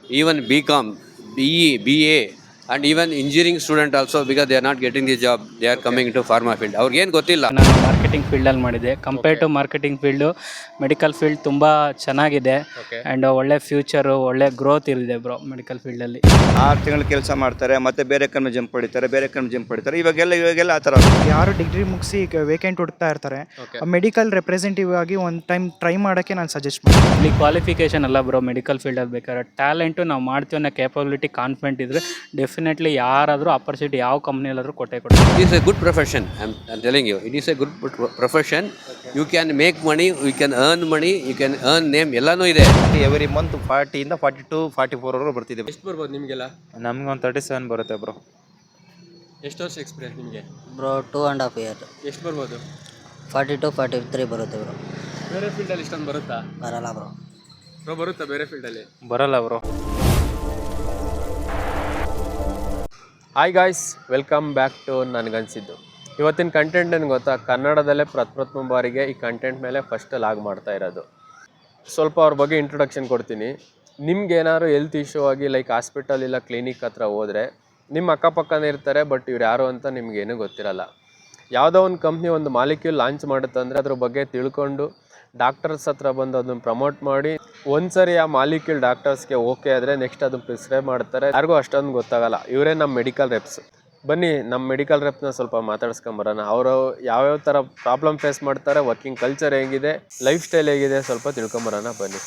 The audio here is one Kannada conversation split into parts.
even BCom, BE, BA, and even engineering student also, because they are not getting the job, they are coming into pharma field. ಅವ್ರಿಗೆ ಏನು ಗೊತ್ತಿಲ್ಲ. ನಾನು ಮಾರ್ಕೆಟಿಂಗ್ ಫೀಲ್ಡಲ್ಲಿ ಮಾಡಿದೆ. Compare to marketing field medical field ತುಂಬ ಚೆನ್ನಾಗಿದೆ. ಆ್ಯಂಡ್ ಒಳ್ಳೆ ಫ್ಯೂಚರು, ಒಳ್ಳೆ ಗ್ರೋತ್ ಇದೆ ಬ್ರೋ ಮೆಡಿಕಲ್ ಫೀಲ್ಡಲ್ಲಿ. 6 ತಿಂಗಳು ಕೆಲಸ ಮಾಡ್ತಾರೆ, ಮತ್ತೆ ಬೇರೆ ಕಮ್ಮಿ ಜಂಪ್ ಹೊಡಿತಾರೆ. ಇವಾಗೆಲ್ಲ ಆ ಥರ ಯಾರು ಡಿಗ್ರಿ ಮುಗಿಸಿ ವೇಕೆಂಟ್ ಹುಡುಕ್ತಾ ಇರ್ತಾರೆ, ಮೆಡಿಕಲ್ ರೆಪ್ರೆಸೆಂಟೇಟಿವ್ ಆಗಿ ಒಂದು ಟೈಮ್ ಟ್ರೈ ಮಾಡೋಕ್ಕೆ ನಾನು ಸಜೆಸ್ಟ್ ಮಾಡ್ತೀನಿ. ಇಲ್ಲಿ ಕ್ವಾಲಿಫಿಕೇಷನ್ ಅಲ್ಲ ಬ್ರೋ ಮೆಡಿಕಲ್ ಫೀಲ್ಡಲ್ಲಿ ಬೇಕಾದ್ರೆ ಟ್ಯಾಲೆಂಟು ನಾವು ಮಾಡ್ತೀವಿ ಅನ್ನೋ ಕೇಪಬಿಲಿಟಿ ಕಾನ್ಫಿಡೆಂಟ್ ಇದ್ದರೆ ಡೆಫಿನೆಟ್ಲಿ ಯಾರಾದರೂ ಆಪರ್ಚುನಿಟಿ ಯಾವ ಕಂಪ್ನಿಯಲ್ಲಾದರೂ ಕೊಟ್ಟೆ ಕೊಡ್ತಾರೆ. It is a good profession. I'm telling you, it is a good profession. You can make money, you can earn money, you can earn name, ಎಲ್ಲಾನು ಇದೆ. ಎವ್ರಿ ಮಂತ್ 40 ಇಂದ 42, 44 ವರೆಗೂ ಬರ್ತಿದೆ. ಎಷ್ಟು ಬರ್ಬೋದು ನಿಮಗೆಲ್ಲ? ನಮ್ಗೆ ಒಂದು 37 ಬರುತ್ತೆ ಬ್ರೋ. ಎಷ್ಟು ವರ್ಷ ಎಕ್ಸ್ಪೀರಿಯನ್ಸ್ ನಿಮಗೆ? Bro 2.5 year. ಎಷ್ಟು ಬರ್ಬೋದು? 42, 43 ಬರುತ್ತೆ ಬ್ರೋ. ಬೇರೆ ಫೀಲ್ಡಲ್ಲಿ ಇಷ್ಟೊಂದು ಬರುತ್ತಾ? ಬರಲ್ಲ ಬ್ರೋ. ಬ್ರೋ ಬರುತ್ತಾ ಬೇರೆ ಫೀಲ್ಡಲ್ಲಿ? ಬರಲ್ಲ bro. Hi guys, welcome back to ನನಗನ್ಸಿದ್ದು. ಇವತ್ತಿನ ಕಂಟೆಂಟ್ ಏನು ಗೊತ್ತಾ, ಕನ್ನಡದಲ್ಲೇ ಪ್ರಥಮ ಬಾರಿಗೆ ಈ ಕಂಟೆಂಟ್ ಮೇಲೆ ಫಸ್ಟ್ ಲಾಗ್ ಮಾಡ್ತಾ ಇರೋದು. ಸ್ವಲ್ಪ ಅವ್ರ ಬಗ್ಗೆ ಇಂಟ್ರೊಡಕ್ಷನ್ ಕೊಡ್ತೀನಿ. ನಿಮ್ಗೆ ಏನಾದ್ರು ಹೆಲ್ತ್ ಇಶ್ಯೂ ಆಗಿ ಲೈಕ್ ಹಾಸ್ಪಿಟಲ್ ಇಲ್ಲ ಕ್ಲಿನಿಕ್ ಹತ್ರ ಹೋದರೆ ನಿಮ್ಮ ಅಕ್ಕಪಕ್ಕನೇ ಇರ್ತಾರೆ, ಬಟ್ ಇವ್ರು ಯಾರು ಅಂತ ನಿಮ್ಗೇನು ಗೊತ್ತಿರಲ್ಲ. ಯಾವುದೋ ಒಂದು ಕಂಪ್ನಿ ಒಂದು ಮಾಲಿಕ್ಯೂಲ್ ಲಾಂಚ್ ಮಾಡುತ್ತಂದರೆ ಅದ್ರ ಬಗ್ಗೆ ತಿಳ್ಕೊಂಡು ಡಾಕ್ಟರ್ಸ್ ಹತ್ರ ಬಂದು ಅದನ್ನು ಪ್ರಮೋಟ್ ಮಾಡಿ ಒಂದ್ಸರಿ ಆ ಮಾಲಿಕ್ಯೂಲ್ ಡಾಕ್ಟರ್ಸ್ಗೆ ಓಕೆ ಆದರೆ ನೆಕ್ಸ್ಟ್ ಅದನ್ನು ಪ್ರಿಸ್ಕ್ರೈಬ್ ಮಾಡ್ತಾರೆ. ಯಾರಿಗೂ ಅಷ್ಟೊಂದು ಗೊತ್ತಾಗಲ್ಲ. ಇವರೇ ನಮ್ಮ ಮೆಡಿಕಲ್ ರೆಪ್ಸ್. ಬನ್ನಿ ನಮ್ಮ ಮೆಡಿಕಲ್ ರೆಪ್ನ ಸ್ವಲ್ಪ ಮಾತಾಡ್ಸ್ಕೊಂಬರೋಣ. ಅವರು ಯಾವ್ಯಾವ ಥರ ಪ್ರಾಬ್ಲಮ್ ಫೇಸ್ ಮಾಡ್ತಾರೆ, ವರ್ಕಿಂಗ್ ಕಲ್ಚರ್ ಹೇಗಿದೆ, ಲೈಫ್ ಸ್ಟೈಲ್ ಹೇಗಿದೆ, ಸ್ವಲ್ಪ ತಿಳ್ಕೊಂಬರೋಣ ಬನ್ನಿ.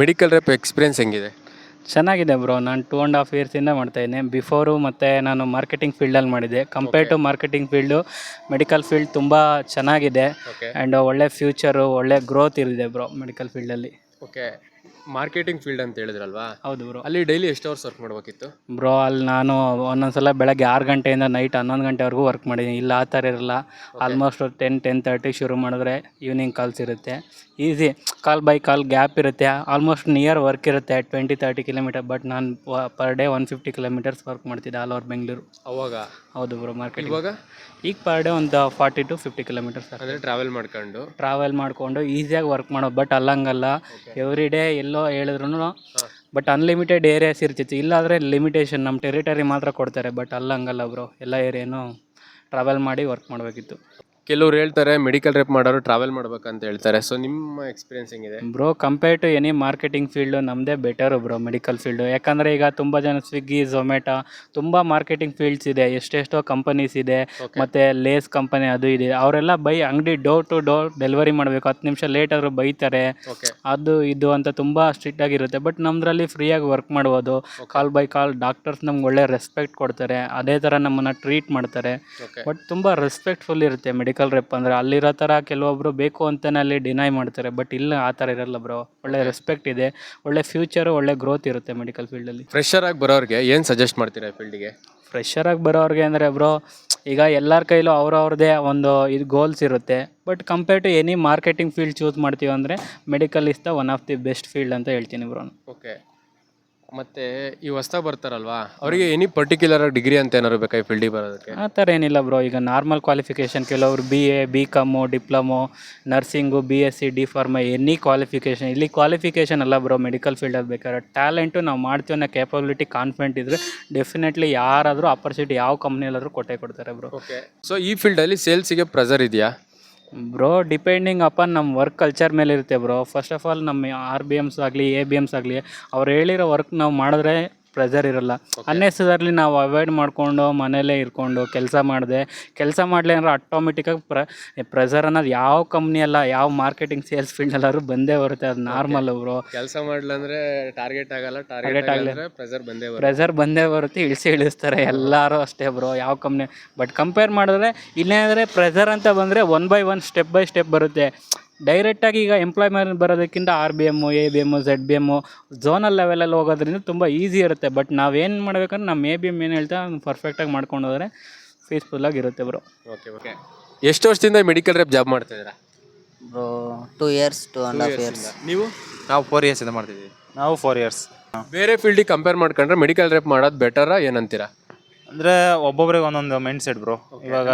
ಮೆಡಿಕಲ್ ರೆಪ್ ಎಕ್ಸ್ಪೀರಿಯನ್ಸ್ ಹೆಂಗಿದೆ? ಚೆನ್ನಾಗಿದೆ ಬ್ರೋ. ನಾನು 2.5 ಇಯರ್ಸಿಂದ ಮಾಡ್ತಾಯಿದ್ದೀನಿ. ಬಿಫೋರು ಮತ್ತು ನಾನು ಮಾರ್ಕೆಟಿಂಗ್ ಫೀಲ್ಡಲ್ಲಿ ಮಾಡಿದ್ದೆ. Compare to marketing field medical field ತುಂಬ ಚೆನ್ನಾಗಿದೆ. ಆ್ಯಂಡ್ ಒಳ್ಳೆ ಫ್ಯೂಚರು, ಒಳ್ಳೆ ಗ್ರೋತ್ ಇದೆ ಬ್ರೋ ಮೆಡಿಕಲ್ ಫೀಲ್ಡಲ್ಲಿ. ಓಕೆ, ಮಾರ್ಕೆಟಿಂಗ್ ಫೀಲ್ಡ್ ಅಂತ ಹೇಳಿದ್ರಲ್ವಾ? ಹೌದು ಬ್ರೋ. ಅಲ್ಲಿ ಡೈಲಿ ಎಷ್ಟು ಅವರ್ಸ್ ವರ್ಕ್ ಮಾಡಬೇಕಿತ್ತು? ಬ್ರೋ ಅಲ್ಲಿ ನಾನು ಒಂದೊಂದ್ಸಲ ಬೆಳಗ್ಗೆ 6 ಗಂಟೆಯಿಂದ ನೈಟ್ 11 ಗಂಟೆವರೆಗೂ ವರ್ಕ್ ಮಾಡಿದ್ದೀನಿ. ಇಲ್ಲ ಆ ಥರ ಇರಲ್ಲ. ಆಲ್ಮೋಸ್ಟ್ 10-10:30 ಶುರು ಮಾಡಿದ್ರೆ ಈವ್ನಿಂಗ್ ಕಾಲ್ಸ್ ಇರುತ್ತೆ. Easy call by call gap ಇರುತ್ತೆ. ಆಲ್ಮೋಸ್ಟ್ ನಿಯರ್ ವರ್ಕ್ ಇರುತ್ತೆ 20-30 ಕಿಲೋಮೀಟರ್. ಬಟ್ ನಾನು ಪರ್ ಡೇ 150 ಕಿಲೋಮೀಟರ್ಸ್ ವರ್ಕ್ ಮಾಡ್ತಿದ್ದೆ ಆಲ್ ಓವರ್ ಬೆಂಗಳೂರು. ಅವಾಗ? ಹೌದು ಬ್ರೋ. ಮಾರ್ಕೆಟಿಂಗ್ ಇವಾಗ ಈಗ ಪರ್ ಡೇ ಒಂದು 40-50 ಕಿಲೋಮೀಟರ್ಸ್ ಅಂದರೆ ಟ್ರಾವೆಲ್ ಮಾಡಿಕೊಂಡು ಈಸಿಯಾಗಿ ವರ್ಕ್ ಮಾಡೋದು. ಬಟ್ ಅಲ್ಲಂಗಲ್ಲ, ಎವ್ರಿ ಡೇ ಎಲ್ಲೋ ಹೇಳಿದ್ರು ಬಟ್ ಅನ್ಲಿಮಿಟೆಡ್ ಏರಿಯಾಸ್ ಇರ್ತಿತ್ತು. ಇಲ್ಲಾದರೆ ಲಿಮಿಟೇಷನ್, ನಮ್ಮ ಟೆರಿಟರಿ ಮಾತ್ರ ಕೊಡ್ತಾರೆ. ಬಟ್ ಅಲ್ಲಂಗಲ್ಲ ಬ್ರೋ, ಎಲ್ಲ ಏರಿಯಾನು ಟ್ರಾವೆಲ್ ಮಾಡಿ ವರ್ಕ್ ಮಾಡಬೇಕಿತ್ತು. ಕೆಲವ್ರು ಹೇಳ್ತಾರೆ ಮೆಡಿಕಲ್ ರೆಪ್ ಮಾಡೋರು ಟ್ರಾವೆಲ್ ಮಾಡ್ಬೇಕಂತ ಹೇಳ್ತಾರೆ. ಸೊ ನಿಮ್ಮ ಎಕ್ಸ್ಪೀರಿಯನ್ಸ್ ಹೆಂಗಿದೆ? Bro compare to any marketing field ನಮ್ಮದೇ ಬೆಟರು ಬ್ರೋ ಮೆಡಿಕಲ್ ಫೀಲ್ಡು. ಯಾಕಂದರೆ ಈಗ ತುಂಬ ಜನ ಸ್ವಿಗ್ಗಿ, ಝೊಮ್ಯಾಟೊ ತುಂಬ ಮಾರ್ಕೆಟಿಂಗ್ ಫೀಲ್ಡ್ಸ್ ಇದೆ, ಎಷ್ಟೆಷ್ಟೋ ಕಂಪನೀಸ್ ಇದೆ. ಮತ್ತು ಲೇಸ್ ಕಂಪನಿ ಅದು ಇದೆ. ಅವರೆಲ್ಲ ಅಂಗಡಿ ಡೋರ್ ಟು ಡೋರ್ ಡೆಲಿವರಿ ಮಾಡಬೇಕು. 10 ನಿಮಿಷ ಲೇಟ್ ಆದರೂ ಬೈತಾರೆ, ಅದು ಇದು ಅಂತ ತುಂಬ ಸ್ಟ್ರಿಕ್ಟ್ ಆಗಿರುತ್ತೆ. ಬಟ್ ನಮ್ಮದ್ರಲ್ಲಿ ಫ್ರೀಯಾಗಿ ವರ್ಕ್ ಮಾಡ್ಬೋದು. ಕಾಲ್ ಬೈ ಕಾಲ್ ಡಾಕ್ಟರ್ಸ್ ನಮ್ಗೆ ಒಳ್ಳೆ ರೆಸ್ಪೆಕ್ಟ್ ಕೊಡ್ತಾರೆ. ಅದೇ ಥರ ನಮ್ಮನ್ನು ಟ್ರೀಟ್ ಮಾಡ್ತಾರೆ. ಬಟ್ ತುಂಬ ರೆಸ್ಪೆಕ್ಟ್ಫುಲ್ ಇರುತ್ತೆ ಮೆಡಿಕಲ್ ರೆಪ್ ಅಂದರೆ. ಅಲ್ಲಿರೋ ಥರ ಕೆಲವೊಬ್ಬರು ಬೇಕು ಅಂತಲೇ ಅಲ್ಲಿ ಡಿನೈ ಮಾಡ್ತಾರೆ. ಬಟ್ ಇಲ್ಲ ಆ ಥರ ಇರಲ್ಲ ಬ್ರೋ. ಒಳ್ಳೆ ರೆಸ್ಪೆಕ್ಟ್ ಇದೆ, ಒಳ್ಳೆ ಫ್ಯೂಚರು, ಒಳ್ಳೆ ಗ್ರೋತ್ ಇರುತ್ತೆ ಮೆಡಿಕಲ್ ಫೀಲ್ಡಲ್ಲಿ. ಫ್ರೆಶರ್ ಆಗಿ ಬರೋರಿಗೆ ಏನು ಸಜೆಸ್ಟ್ ಮಾಡ್ತೀರಾ ಫೀಲ್ಡಿಗೆ? ಫ್ರೆಶರಾಗಿ ಬರೋರಿಗೆ ಅಂದರೆ ಬ್ರೋ, ಈಗ ಎಲ್ಲರ ಕೈಲೂ ಅವ್ರವ್ರದ್ದೇ ಒಂದು ಇದು ಗೋಲ್ಸ್ ಇರುತ್ತೆ. But compare to any marketing field choose ಮಾಡ್ತೀವಿ ಅಂದರೆ medical is the one of the best field ಅಂತ ಹೇಳ್ತೀನಿ ಬ್ರೋ. ಓಕೆ, ಮತ್ತು ಈ ಹೊಸ್ದಾಗಿ ಬರ್ತಾರಲ್ವಾ, ಅವರಿಗೆ ಎನಿ ಪರ್ಟಿಕ್ಯುಲರ್ ಡಿಗ್ರಿ ಅಂತ ಏನಾದ್ರು ಬೇಕಾ ಈ ಫೀಲ್ಡಿಗೆ ಬರೋದಕ್ಕೆ? ಆ ಥರ ಏನಿಲ್ಲ ಬ್ರೋ. ಈಗ ನಾರ್ಮಲ್ ಕ್ವಾಲಿಫಿಕೇಷನ್, ಕೆಲವರು BA, BCom, diploma, nursing, BSc, D.Pharma, any qualification. ಇಲ್ಲಿ ಕ್ವಾಲಿಫಿಕೇಷನ್ ಅಲ್ಲ ಬ್ರೋ ಮೆಡಿಕಲ್ ಫೀಲ್ಡಲ್ಲಿ ಬೇಕಾದ್ರೆ ಟ್ಯಾಲೆಂಟು ನಾವು ಮಾಡ್ತೀವಿ ಅನ್ನೋ ಕೇಪಬಿಲಿಟಿ ಕಾನ್ಫಿಡೆಂಟ್ ಇದ್ದರೆ ಡೆಫಿನೆಟ್ಲಿ ಯಾರಾದರೂ ಆಪರ್ಚುನಿಟಿ ಯಾವ ಕಂಪ್ನಿಯಲ್ಲಾದರೂ ಕೊಟ್ಟೆ ಕೊಡ್ತಾರೆ ಬ್ರೋ. ಓಕೆ, ಸೊ ಈ ಫೀಲ್ಡಲ್ಲಿ ಸೇಲ್ಸಿಗೆ ಪ್ರೆಸರ್ ಇದೆಯಾ? ಬ್ರೋ ಡಿಪೆಂಡಿಂಗ್ ಅಪಾನ್ ನಮ್ಮ ವರ್ಕ್ ಕಲ್ಚರ್ ಮೇಲೆ ಇರುತ್ತೆ ಬ್ರೋ. ಫಸ್ಟ್ ಆಫ್ ಆಲ್ ನಮ್ಮ RBMs ಆಗಲಿ, ABMs ಆಗಲಿ, ಅವ್ರು ಹೇಳಿರೋ ವರ್ಕ್ ನಾವು ಮಾಡಿದ್ರೆ ಪ್ರೆಸರ್ ಇರಲ್ಲ. ಅನ್ನೆಸೆಸರ್ಲಿ ನಾವು ಅವಾಯ್ಡ್ ಮಾಡಿಕೊಂಡು ಮನೇಲೇ ಇರ್ಕೊಂಡು ಕೆಲಸ ಮಾಡಲಿ ಅಂದರೆ ಆಟೋಮೆಟಿಕ್ಕಾಗಿ ಪ್ರೆಸರ್ ಅನ್ನೋದು ಯಾವ ಕಂಪ್ನಿ ಅಲ್ಲ, ಯಾವ ಮಾರ್ಕೆಟಿಂಗ್ ಸೇಲ್ಸ್ ಫೀಲ್ಡಲ್ಲಾದ್ರೂ ಬಂದೇ ಬರುತ್ತೆ. ಅದು ನಾರ್ಮಲ್ ಬ್ರೋ. ಕೆಲಸ ಮಾಡಲಂದ್ರೆ ಟಾರ್ಗೆಟ್ ಆಗಲ್ಲ, ಟಾರ್ಗೆಟ್ ಆಗಲ್ಲ, ಪ್ರೆಸರ್ ಬಂದೇ ಬರುತ್ತೆ. ಇಳಿಸ್ತಾರೆ ಎಲ್ಲರೂ ಅಷ್ಟೇ ಬ್ರೋ, ಯಾವ ಕಂಪ್ನಿ. ಬಟ್ ಕಂಪೇರ್ ಮಾಡಿದ್ರೆ ಇಲ್ಲೇನಾದರೆ ಪ್ರೆಸರ್ ಅಂತ ಬಂದರೆ 1 by 1 ಸ್ಟೆಪ್ ಬೈ ಸ್ಟೆಪ್ ಬರುತ್ತೆ. ಡೈರೆಕ್ಟಾಗಿ ಈಗ ಎಂಪ್ಲಾಯ್ಮೆಂಟ್ ಬರೋದಕ್ಕಿಂತ RBM, ABM, ZBM ಝೋನಲ್ ಲೆವೆಲಲ್ಲಿ ಹೋಗೋದ್ರಿಂದ ತುಂಬ ಈಸಿ ಇರುತ್ತೆ. ಬಟ್ ನಾವೇನು ಮಾಡಬೇಕಂದ್ರೆ ನಮ್ಮ ABM ಏನು ಹೇಳ್ತಾ ಪರ್ಫೆಕ್ಟಾಗಿ ಮಾಡ್ಕೊಂಡು ಹೋದರೆ ಪೀಸ್ಫುಲ್ಲಾಗಿರುತ್ತೆ ಬ್ರೋ. ಓಕೆ, ಎಷ್ಟು ವರ್ಷದಿಂದ ಮೆಡಿಕಲ್ ರೆಪ್ ಜಾಬ್ ಮಾಡ್ತಿದ್ದೀರಾ? Bro 2 years, 2.5 years. ನೀವು? ನಾವು 4 ಇಯರ್ಸ್ ಇಂದ ಮಾಡ್ತಿದ್ದೀವಿ. ನಾವು 4 ಇಯರ್ಸ್. ಬೇರೆ ಫೀಲ್ಡಿಗೆ ಕಂಪೇರ್ ಮಾಡ್ಕೊಂಡ್ರೆ ಮೆಡಿಕಲ್ ರೆಪ್ ಮಾಡೋದು ಬೆಟರಾ ಏನಂತೀರಾ? ಅಂದರೆ ಒಬ್ಬೊಬ್ರಿಗೆ ಒಂದೊಂದು ಮೈಂಡ್ ಸೆಟ್ ಬ್ರೋ. ಇವಾಗ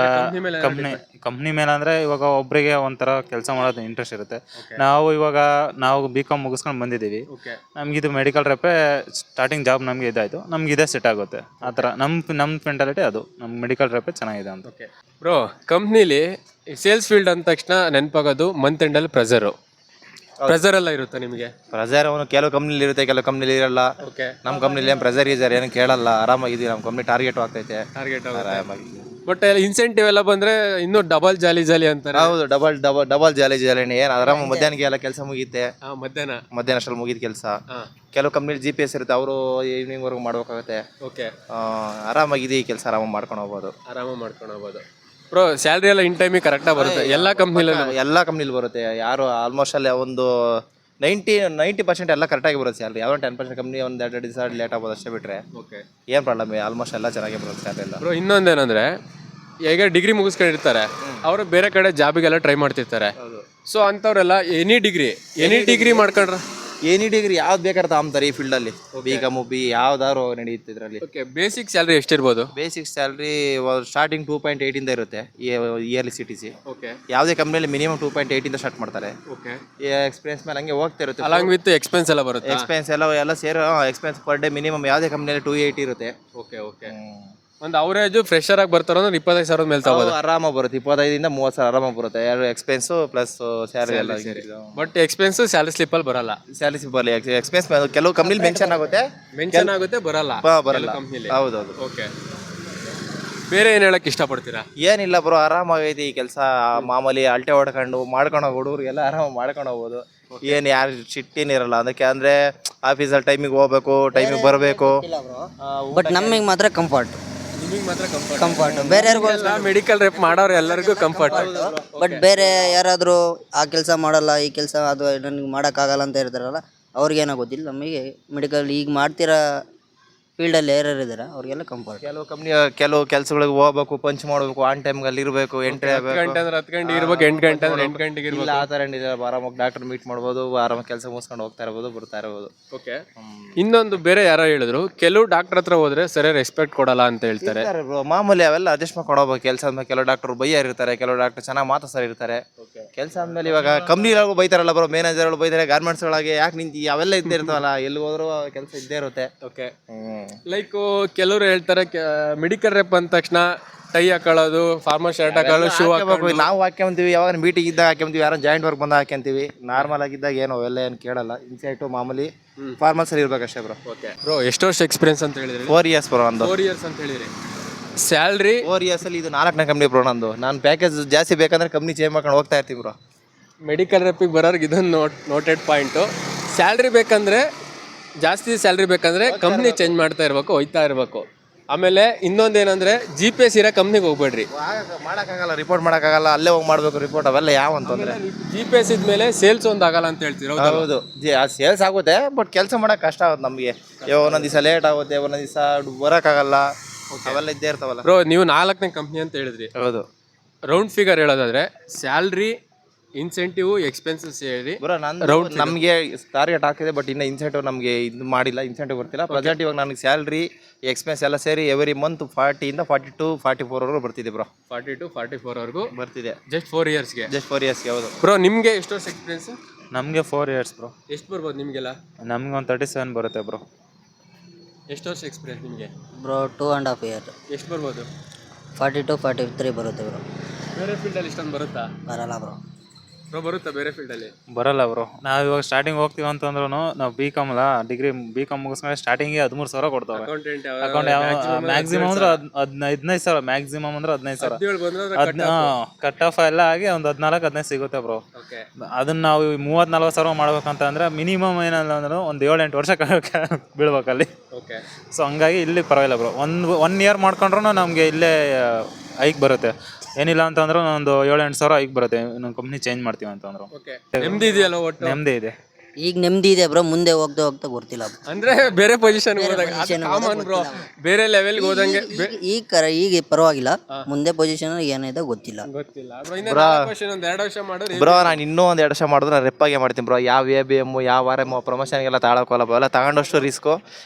ಕಂಪ್ನಿ ಮೇಲೆ ಅಂದರೆ ಇವಾಗ ಒಬ್ಬರಿಗೆ ಒಂಥರ ಕೆಲಸ ಮಾಡೋದು ಇಂಟ್ರೆಸ್ಟ್ ಇರುತ್ತೆ. ನಾವು B.Com ಮುಗಿಸ್ಕೊಂಡು ಬಂದಿದ್ದೀವಿ. ನಮಗಿದು ಮೆಡಿಕಲ್ ರೆಪೇ ಸ್ಟಾರ್ಟಿಂಗ್ ಜಾಬ್ ನಮಗೆ ಇದಾಯಿತು, ನಮ್ಗೆ ಇದೇ ಸೆಟ್ ಆಗುತ್ತೆ. ಆ ಥರ ನಮ್ಮ ಮೆಂಟಾಲಿಟಿ ಅದು, ನಮ್ಮ ಮೆಡಿಕಲ್ ರೆಪೇ ಚೆನ್ನಾಗಿದೆ ಅಂತ. ಬ್ರೋ, ಕಂಪ್ನಿಲಿ ಸೇಲ್ಸ್ ಫೀಲ್ಡ್ ಅಂದ ತಕ್ಷಣ ನೆನಪಾಗೋದು ಮಂತ್ ಎಂಡಲ್ಲಿ ಪ್ರೆಸರ್ ಎಲ್ಲ ಇರುತ್ತೆ ನಿಮಗೆ? ಪ್ರೆಸರ್ ಅವನು ಕೆಲವು ಕಂಪ್ನಿಲಿ ಇರುತ್ತೆ, ಕೆಲವು ಕಂಪ್ನಿಲಿ ಇರಲ್ಲ. ನಮ್ಮ ಕಂಪ್ನಿಲಿ ಏನು ಪ್ರೆಸರ್ ಗೀಸರ್ ಏನು ಕೇಳಲ್ಲ, ಆರಾಮಾಗಿದ್ದೀವಿ. ನಮ್ಮ ಕಂಪ್ನಿ ಟಾರ್ಗೆಟ್ ಆಗ್ತೈತೆ, ಆರಾಮಾಗಿ. ಬಟ್ ಇನ್ಸೆಂಟಿವ್ ಎಲ್ಲ ಬಂದ್ರೆ ಇನ್ನೂ ಡಬಲ್ ಜಾಲಿ ಅಂತಾರೆ. ಹೌದು, ಡಬಲ್ ಜಾಲಿನೇ ಏನು ಆರಾಮ. ಮಧ್ಯಾಹ್ನಕ್ಕೆ ಎಲ್ಲ ಕೆಲಸ ಮುಗಿಯುತ್ತೆ, ಮಧ್ಯಾಹ್ನ ಅಷ್ಟರಲ್ಲಿ ಮುಗಿದ ಕೆಲಸ. ಕೆಲವು ಕಂಪ್ನಿಲಿ GPS ಇರುತ್ತೆ, ಅವರು ಈವ್ನಿಂಗ್ ವರ್ಗು ಮಾಡ್ಬೇಕಾಗುತ್ತೆ. ಆರಾಮಾಗಿದೆ ಈ ಕೆಲಸ, ಆರಾಮಾಗಿ ಮಾಡ್ಕೊಂಡು ಹೋಗ್ಬೋದು. ಬ್ರೋ, ಸ್ಯಾಲ್ರಿ ಎಲ್ಲ ಇನ್ ಟೈಮಿಗೆ ಕರೆಕ್ಟಾಗಿ ಬರುತ್ತೆ ಎಲ್ಲ ಕಂಪ್ನಿಲಿ ಬರುತ್ತೆ. ಯಾರು ಆಲ್ಮೋಸ್ಟ್ ಅಲ್ಲಿ ಒಂದು 90% ಎಲ್ಲ ಕರೆಕ್ಟಾಗಿ ಬರುತ್ತೆ ಸ್ಯಾಲ್ರಿ. ಯಾವ 10% ಕಂಪ್ನಿ ಒಂದು 2 ದಿವಸ ಲೇಟ್ ಆಗ್ಬೋದು ಅಷ್ಟೇ, ಬಿಟ್ಟರೆ ಏನು ಪ್ರಾಬ್ಲಮ್. ಆಲ್ಮೋಸ್ಟ್ ಎಲ್ಲ ಚೆನ್ನಾಗಿ ಬರುತ್ತೆ ಸ್ಯಾಲ್ರಿ ಎಲ್ಲ. ಬ್ರೋ, ಇನ್ನೊಂದೇನಂದ್ರೆ ಈಗ ಡಿಗ್ರಿ ಮುಗಿಸ್ಕೊಂಡಿರ್ತಾರೆ, ಅವರು ಬೇರೆ ಕಡೆ ಜಾಬಿಗೆಲ್ಲ ಟ್ರೈ ಮಾಡ್ತಿರ್ತಾರೆ. ಸೊ ಅಂಥವ್ರೆಲ್ಲ ಎನಿ ಡಿಗ್ರಿ ಮಾಡ್ಕೊಂಡ್ರೆ ಎನಿ ಡಿಗ್ರಿ ಯಾವ್ದು ಬೇಕಾದ್ರೆ ತಗೊಂತಾರೆ ಈ ಫೀಲ್ಡಲ್ಲಿ. B.Com ಯಾವ್ದಾದ್ರು ನಡೆಯುತ್ತೆ ಇದರಲ್ಲಿ. ಬೇಸಿಕ್ ಸ್ಯಾಲ್ರಿ ಎಷ್ಟಿರ್ಬೋದು? ಬೇಸಿಕ್ ಸ್ಯಾಲ್ರಿ ಸ್ಟಾರ್ಟಿಂಗ್ 2.8 ಇಂದ ಇರುತ್ತೆ ಇಯರ್ಲಿ CTC. ಯಾವುದೇ ಕಂಪ್ನಿಯಲ್ಲಿ ಮಿನಿಮಮ್ 2.8 ಇಂದ ಸ್ಟಾರ್ಟ್ ಮಾಡ್ತಾರೆ. ಎಕ್ಸ್ಪೀರಿಯನ್ಸ್ ಮೇಲೆ ಹಂಗೆ ಹೋಗ್ತಾ ಇರುತ್ತೆ. ಅಲಾಂಗ್ ವಿತ್ ಎಕ್ಸ್ಪೆನ್ಸ್ ಎಲ್ಲ ಬರುತ್ತೆ. ಎಕ್ಸ್ಪೆನ್ಸ್ ಎಲ್ಲ ಸೇರಿ ಎಕ್ಸ್ಪೆನ್ಸ್ ಪರ್ ಡೇ ಮಿನಿಮಮ್ ಯಾವುದೇ ಕಂಪ್ನಿಯಲ್ಲಿ 280 ಇರುತ್ತೆ. ಒಂದು ಅವರೇಜ್ ಫ್ರೆಶರ್ ಆಗಿ ಬರ್ತಾರೋ 25,000 ಮೇಲೆ ತಗೋದು ಆರಾಮಾಗಿ ಬರುತ್ತೆ. 25,000 30,000 ಆರಾಮಾಗಿ ಬರುತ್ತೆ. ಎರಡು ಎಕ್ಸ್ಪೆನ್ಸು ಪ್ಲಸ್ ಸ್ಯಾಲರಿ ಎಲ್ಲ. ಬಟ್ ಎಕ್ಸ್ಪೆನ್ಸ್ ಸ್ಯಾಲರಿ ಸ್ಲಿಪ್ಪಲ್ಲಿ ಬರಲ್ಲ. ಸ್ಯಾಲರಿ ಸ್ಲಿಪ್ ಬರಲ್ಲ. ಎಕ್ಸ್ಪೆನ್ಸ್ ಕೆಲವು ಕಂಪ್ನಿಲಿ ಮೆನ್ಷನ್ ಆಗುತ್ತೆ, ಬರಲ್ಲ. ಕಂಪ್ನಿಲಿ. ಹೌದೌದು. ಓಕೆ, ಬೇರೆ ಏನು ಹೇಳಕ್ ಇಷ್ಟಪಡ್ತೀರಾ? ಏನಿಲ್ಲ ಬ್ರೋ, ಆರಾಮಾಗೈತಿ ಈ ಕೆಲಸ. ಮಾಮೂಲಿ ಅಲ್ಟೆ ಮಾಡ್ಕೊಂಡು ಹೋಗಿ ಹುಡುಗರಿಗೆಲ್ಲ ಆರಾಮಾಗಿ ಮಾಡ್ಕೊಂಡು ಹೋಗ್ಬೋದು. ಏನು ಯಾರು ಚಿಟ್ಟಿನಿರಲ್ಲ ಅದಕ್ಕೆ. ಅಂದರೆ ಆಫೀಸಲ್ಲಿ ಟೈಮಿಗೆ ಹೋಗ್ಬೇಕು, ಟೈಮಿಗೆ ಬರಬೇಕು. ಬಟ್ ನಮಗೆ ಮಾತ್ರ ಕಂಫರ್ಟ್. ಬೇರೆ ಮೆಡಿಕಲ್ ರೆಪ್ ಮಾಡೋರು ಎಲ್ಲರಿಗೂ ಕಂಫರ್ಟ್. ಬಟ್ ಬೇರೆ ಯಾರಾದರೂ ಆ ಕೆಲಸ ಮಾಡಲ್ಲ, ಈ ಕೆಲಸ ಅದು ನನಗೆ ಮಾಡೋಕ್ಕಾಗಲ್ಲ ಅಂತ ಇರ್ತಾರಲ್ಲ, ಅವ್ರಿಗೇನೋ ಗೊತ್ತಿಲ್ಲ. ನಮಗೆ ಮೆಡಿಕಲ್ ಈಗ ಮಾಡ್ತಿರೋ ಫೀಲ್ಡಲ್ಲಿ ಯಾರ್ಯಾರು ಇದ್ದಾರೆ ಅವ್ರಿಗೆಲ್ಲ ಕಂಫರ್ಟ್. ಕೆಲವು ಕೆಲಸಗಳಿಗೆ ಹೋಗ್ಬೇಕು, ಪಂಚ್ ಮಾಡಬೇಕು, ಆನ್ ಟೈಮ್ಗೆ ಅಲ್ಲಿ ಇರಬೇಕು, ಎಂಟ್ರಿ ಆಗಬೇಕು. 10 ಗಂಟೆ ಇರ್ಬೇಕು, 8 ಗಂಟೆ ಅಂದ್ರೆ 8 ಗಂಟೆಗೆ ಇರ್ಬೇಕು. ಆ ಥರ ಏನಿದೆ, ಆರಾಮಾಗಿ ಡಾಕ್ಟರ್ ಮೀಟ್ ಮಾಡ್ಬೋದು, ಆರಾಮಾಗಿ ಕೆಲಸ ಮುಗಿಸ್ಕೊಂಡು ಹೋಗ್ತಾ ಇರ್ಬೋದು, ಬರ್ತಾ ಇರ್ಬೋದು. ಓಕೆ, ಇನ್ನೊಂದು ಬೇರೆ ಯಾರೋ ಹೇಳಿದ್ರು, ಕೆಲವು ಡಾಕ್ಟರ್ ಹತ್ರ ಹೋದ್ರೆ ಸರಿಯಾಗಿ ರೆಸ್ಪೆಕ್ಟ್ ಕೊಡಲ್ಲ ಅಂತ ಹೇಳ್ತಾರೆ. ಮಾಮೂಲಿ ಅವೆಲ್ಲ ಅಡ್ಜಸ್ಟ್ ಮಾಡ್ಕೊಡೋಬೇಕು. ಕೆಲಸ ಆದ್ಮೇಲೆ ಕೆಲವು ಡಾಕ್ಟರ್ ಬೈಯರ್ ಇರ್ತಾರೆ, ಕೆಲವು ಡಾಕ್ಟರ್ ಚೆನ್ನಾಗಿ ಮಾತಾಡ್ತಾರೆ ಇರ್ತಾರೆ. ಕೆಲಸ ಆದ್ಮೇಲೆ ಇವಾಗ ಕಂಪ್ನಿಗಳು ಬೈತಾರಲ್ಲ ಬ್ರೋ, ಮ್ಯಾನೇಜರ್ಗಳು ಬೈತಾರೆ, ಗಾರ್ಮೆಂಟ್ಸ್ ಒಳಗೆ ಯಾಕೆ ನಿಂತು ಅವೆಲ್ಲ ಇದ್ದೇ ಇರ್ತಾವಲ್ಲ, ಎಲ್ಲಿ ಹೋದ್ರು ಕೆಲಸ ಇದ್ದೇ ಇರುತ್ತೆ. ಓಕೆ, ಲೈಕ್ ಕೆಲವರು ಹೇಳ್ತಾರೆ ಮೆಡಿಕಲ್ ರೆಪ್ ಅಂದ ತಕ್ಷಣ ಟೈ ಹಾಕೊಳ್ಳೋದು, ಫಾರ್ಮಲ್ ಶರ್ಟ್ ಹಾಕೊಳ್ಳೋದು, ಶೂ ಹಾಕೋಬೇಕು. ನಾವು ಹಾಕ್ಕೊಂತೀವಿ, ಯಾವಾಗ ಮೀಟಿಂಗ್ ಇದ್ದಾಗ ಹಾಕ್ಕೊಂತೀವಿ, ಯಾರೋ ಜಾಯಿಂಟ್ ವರ್ಕ್ ಬಂದಾಗ ಹಾಕ್ಕೊಂತೀವಿ. ನಾರ್ಮಲ್ ಆಗಿದ್ದಾಗ ಏನೋ ಅವೆಲ್ಲ ಏನು ಕೇಳಲ್ಲ. ಇನ್ಸೈಟು ಮಾಮೂಲಿ ಫಾರ್ಮಲ್ಸ್ ಇರ್ಬೇಕಷ್ಟೇ ಬ್ರೋ. ಓಕೆ ಬ್ರೋ, ಎಷ್ಟು ವರ್ಷ ಎಕ್ಸ್ಪೀರಿಯನ್ಸ್ ಅಂತ ಹೇಳಿದ್ರಿ? 4 years ಬ್ರೋ. ನಂದು 4 years ಅಂತ ಹೇಳಿದ್ರಿ. ಸ್ಯಾಲ್ರಿ 4 years ಅಲ್ಲಿ ಇದು 4ನೇ ಕಂಪ್ನಿ ಬ್ರೋ ನಂದು. ನಾನು ಪ್ಯಾಕೇಜ್ ಜಾಸ್ತಿ ಬೇಕಂದ್ರೆ ಕಂಪ್ನಿ ಚೇಂಜ್ ಮಾಡ್ಕೊಂಡು ಹೋಗ್ತಾ ಇರ್ತೀವಿ ಬ್ರೋ. ಮೆಡಿಕಲ್ ರೆಪಿಗೆ ಬರೋರ್ಗೆ ಇದೊಂದು ನೋಟೆಡ್ ಪಾಯಿಂಟು. ಸ್ಯಾಲ್ರಿ ಬೇಕಂದ್ರೆ ಜಾಸ್ತಿ ಸ್ಯಾಲ್ರಿ ಬೇಕಂದ್ರೆ ಕಂಪ್ನಿ ಚೇಂಜ್ ಮಾಡ್ತಾ ಇರಬೇಕು, ಹೋಯ್ತಾ ಇರಬೇಕು. ಆಮೇಲೆ ಇನ್ನೊಂದೇನಂದ್ರೆ GPS ಇರೋ ಕಂಪ್ನಿಗೆ ಹೋಗ್ಬೇಡ್ರಿ. ಮಾಡೋಕ್ಕಾಗಲ್ಲ, ರಿಪೋರ್ಟ್ ಮಾಡೋಕ್ಕಾಗಲ್ಲ, ಅಲ್ಲೇ ಹೋಗಿ ಮಾಡಬೇಕು ರಿಪೋರ್ಟ್. ಅವೆಲ್ಲ ಯಾವ ಅಂತಂದ್ರೆ GPS ಇದ್ಮೇಲೆ ಸೇಲ್ಸ್ ಒಂದು ಆಗಲ್ಲ ಅಂತ ಹೇಳ್ತೀರ? ಹೌದು, ಸೇಲ್ಸ್ ಆಗುತ್ತೆ, ಬಟ್ ಕೆಲಸ ಮಾಡೋಕೆ ಕಷ್ಟ ಆಗುತ್ತೆ ನಮಗೆ. ಒಂದೊಂದು ದಿವಸ ಲೇಟ್ ಆಗುತ್ತೆ, ಒಂದೊಂದು ದಿವಸ ಬರೋಕ್ಕಾಗಲ್ಲ, ಅವೆಲ್ಲ ಇದ್ದೇ ಇರ್ತಾವಲ್ಲ ಬ್ರೋ. ನೀವು 4ನೇ ಕಂಪ್ನಿ ಅಂತ ಹೇಳಿದ್ರಿ. ಹೌದು. ರೌಂಡ್ ಫಿಗರ್ ಹೇಳೋದಾದ್ರೆ ಸ್ಯಾಲ್ರಿ, ಇನ್ಸೆಂಟಿವ್, ಎಕ್ಸ್ಪೆನ್ಸಸ್ ಸೇರಿ ಬ್ರೋ ನಮಗೆ ಟಾರ್ಗೆಟ್ ಹಾಕಿದೆ, ಬಟ್ ಇನ್ನು ಇನ್ಸೆಂಟಿವ್ ನಮಗೆ ಇದು ಮಾಡಿಲ್ಲ, ಇನ್ಸೆಂಟಿವ್ ಬರ್ತಿಲ್ಲ. ಪ್ರೆಸೆಂಟ್ ಇವಾಗ ನನಗೆ ಸ್ಯಾಲ್ರಿ ಎಕ್ಸ್ಪೆನ್ಸ್ ಎಲ್ಲ ಸೇರಿ ಎವ್ರಿ ಮಂತ್ 40 ಇಂದ 42, 44 ಬರ್ತಿದೆ ಬ್ರೋ. 42, 44 ಬರ್ತಿದೆ. ಜಸ್ಟ್ 4 ಇಯರ್ಸ್ಗೆ. ಹೌದು ಬ್ರೋ. ನಿಮಗೆ ಎಷ್ಟು ವರ್ಷ ಎಕ್ಸ್ಪೀರಿಯನ್ಸ್? ನಮಗೆ 4 years ಬ್ರೋ. ಎಷ್ಟು ಬರ್ಬೋದು ನಿಮಗೆಲ್ಲ? ನಮ್ಗೆ ಒಂದು 37 ಬರುತ್ತೆ ಬ್ರೋ. ಎಷ್ಟು ವರ್ಷ ಎಕ್ಸ್ಪೀರಿಯನ್ಸ್ ನಿಮಗೆ? Bro 2.5 year. ಎಷ್ಟು ಬರ್ಬೋದು? 42, 43 ಬರುತ್ತೆ ಬ್ರೋ. ಬೇರೆ ಫೀಲ್ಡಲ್ಲಿ ಇಷ್ಟೊಂದು ಬರುತ್ತಾ? ಬರಲ್ಲ ಬ್ರೋ. ಬರುತ್ತಾ ಬೇರೆ ಫೀಲ್ಡಲ್ಲಿ? ಬರಲ್ಲ ಬ್ರೋ. ನಾವು ಇವಾಗ ಸ್ಟಾರ್ಟಿಂಗ್ ಹೋಗ್ತೀವಿ ಅಂತಂದ್ರೂ ನಾವು B.Com ಅಲ್ಲ, B.Com ಮುಗಿಸ್ಕೊಂಡ್ರೆ ಸ್ಟಾರ್ಟಿಂಗ್ 13,000 ಕೊಡ್ತಾವೆ. ಅಕೌಂಟ್ ಮ್ಯಾಕ್ಸಿಮಮ್ ಅಂದ್ರೆ 15,000, ಮ್ಯಾಕ್ಸಿಮಮ್ ಅಂದ್ರೆ 15,000. ಕಟ್ ಆಫ್ ಎಲ್ಲ ಆಗಿ ಒಂದು 14-15 ಸಿಗುತ್ತೆ ಬ್ರೋ. ಅದನ್ನ ನಾವು 30-40,000 ಮಾಡ್ಬೇಕಂತ ಅಂದ್ರೆ ಮಿನಿಮಮ್ ಏನಲ್ಲ ಅಂದ್ರೆ ಒಂದು 7-8 ವರ್ಷ ಬೀಳ್ಬೇಕಲ್ಲಿ. ಸೊ ಹಂಗಾಗಿ ಇಲ್ಲಿ ಪರವಾಗಿಲ್ಲ ಬ್ರೋ. ಒನ್ ಇಯರ್ ಮಾಡ್ಕೊಂಡ್ರೂ ನಮಗೆ ಇಲ್ಲೇ ಹೈಕ್ ಬರುತ್ತೆ. ಏನಿಲ್ಲ ಅಂತಂದ್ರೆ ಒಂದು 7-8 ಸಾವಿರ ಹೈಕ್ ಬರುತ್ತೆ ನಮ್ಮ ಕಂಪ್ನಿ ಚೇಂಜ್ ಮಾಡ್ತೀವಿ ಅಂತಂದ್ರು. ನೆಮ್ಮದಿ ಇದೆಯಲ್ಲ? ಒಟ್ಟು ನೆಮ್ಮದಿ ಇದೆ. ಈಗ ನೆಮ್ಮದಿ ಇದೆ ಬ್ರೋ, ಮುಂದೆ ಹೋಗ್ತಾ ಗೊತ್ತಿಲ್ಲ. ಅಂದ್ರೆ ಬೇರೆ ಪೊಸಿಷನ್ ಕಾಮನ್ ಬ್ರೋ, ಬೇರೆ ಲೆವೆಲ್ಗೆ ಹೋದಂಗೆ. ಈಗ ಪರವಾಗಿಲ್ಲ, ಮುಂದೆ ಪೊಸಿಷನ್ ಏನಿದೆ ಗೊತ್ತಿಲ್ಲ. ಒಂದ್ 2 ವರ್ಷ ಮಾಡಿದ್ರೆ ಬ್ರೋ, ನಾನು ಇನ್ನೂ ಒಂದು 2 ವರ್ಷ ಮಾಡಿದ್ರೆ ರೆಪ್ಪಾಗೆ ಮಾಡ್ತೀನಿ ಬ್ರೋ. ಯಾವ ABM ಯಾವ RM ಪ್ರಮೋಷನ್ಗೆಲ್ಲ ತಗೊಳಕೋಲ್ಲ, ಅವೆಲ್ಲ ತಗೊಂಡಷ್ಟು ರಿಸ್ಕು.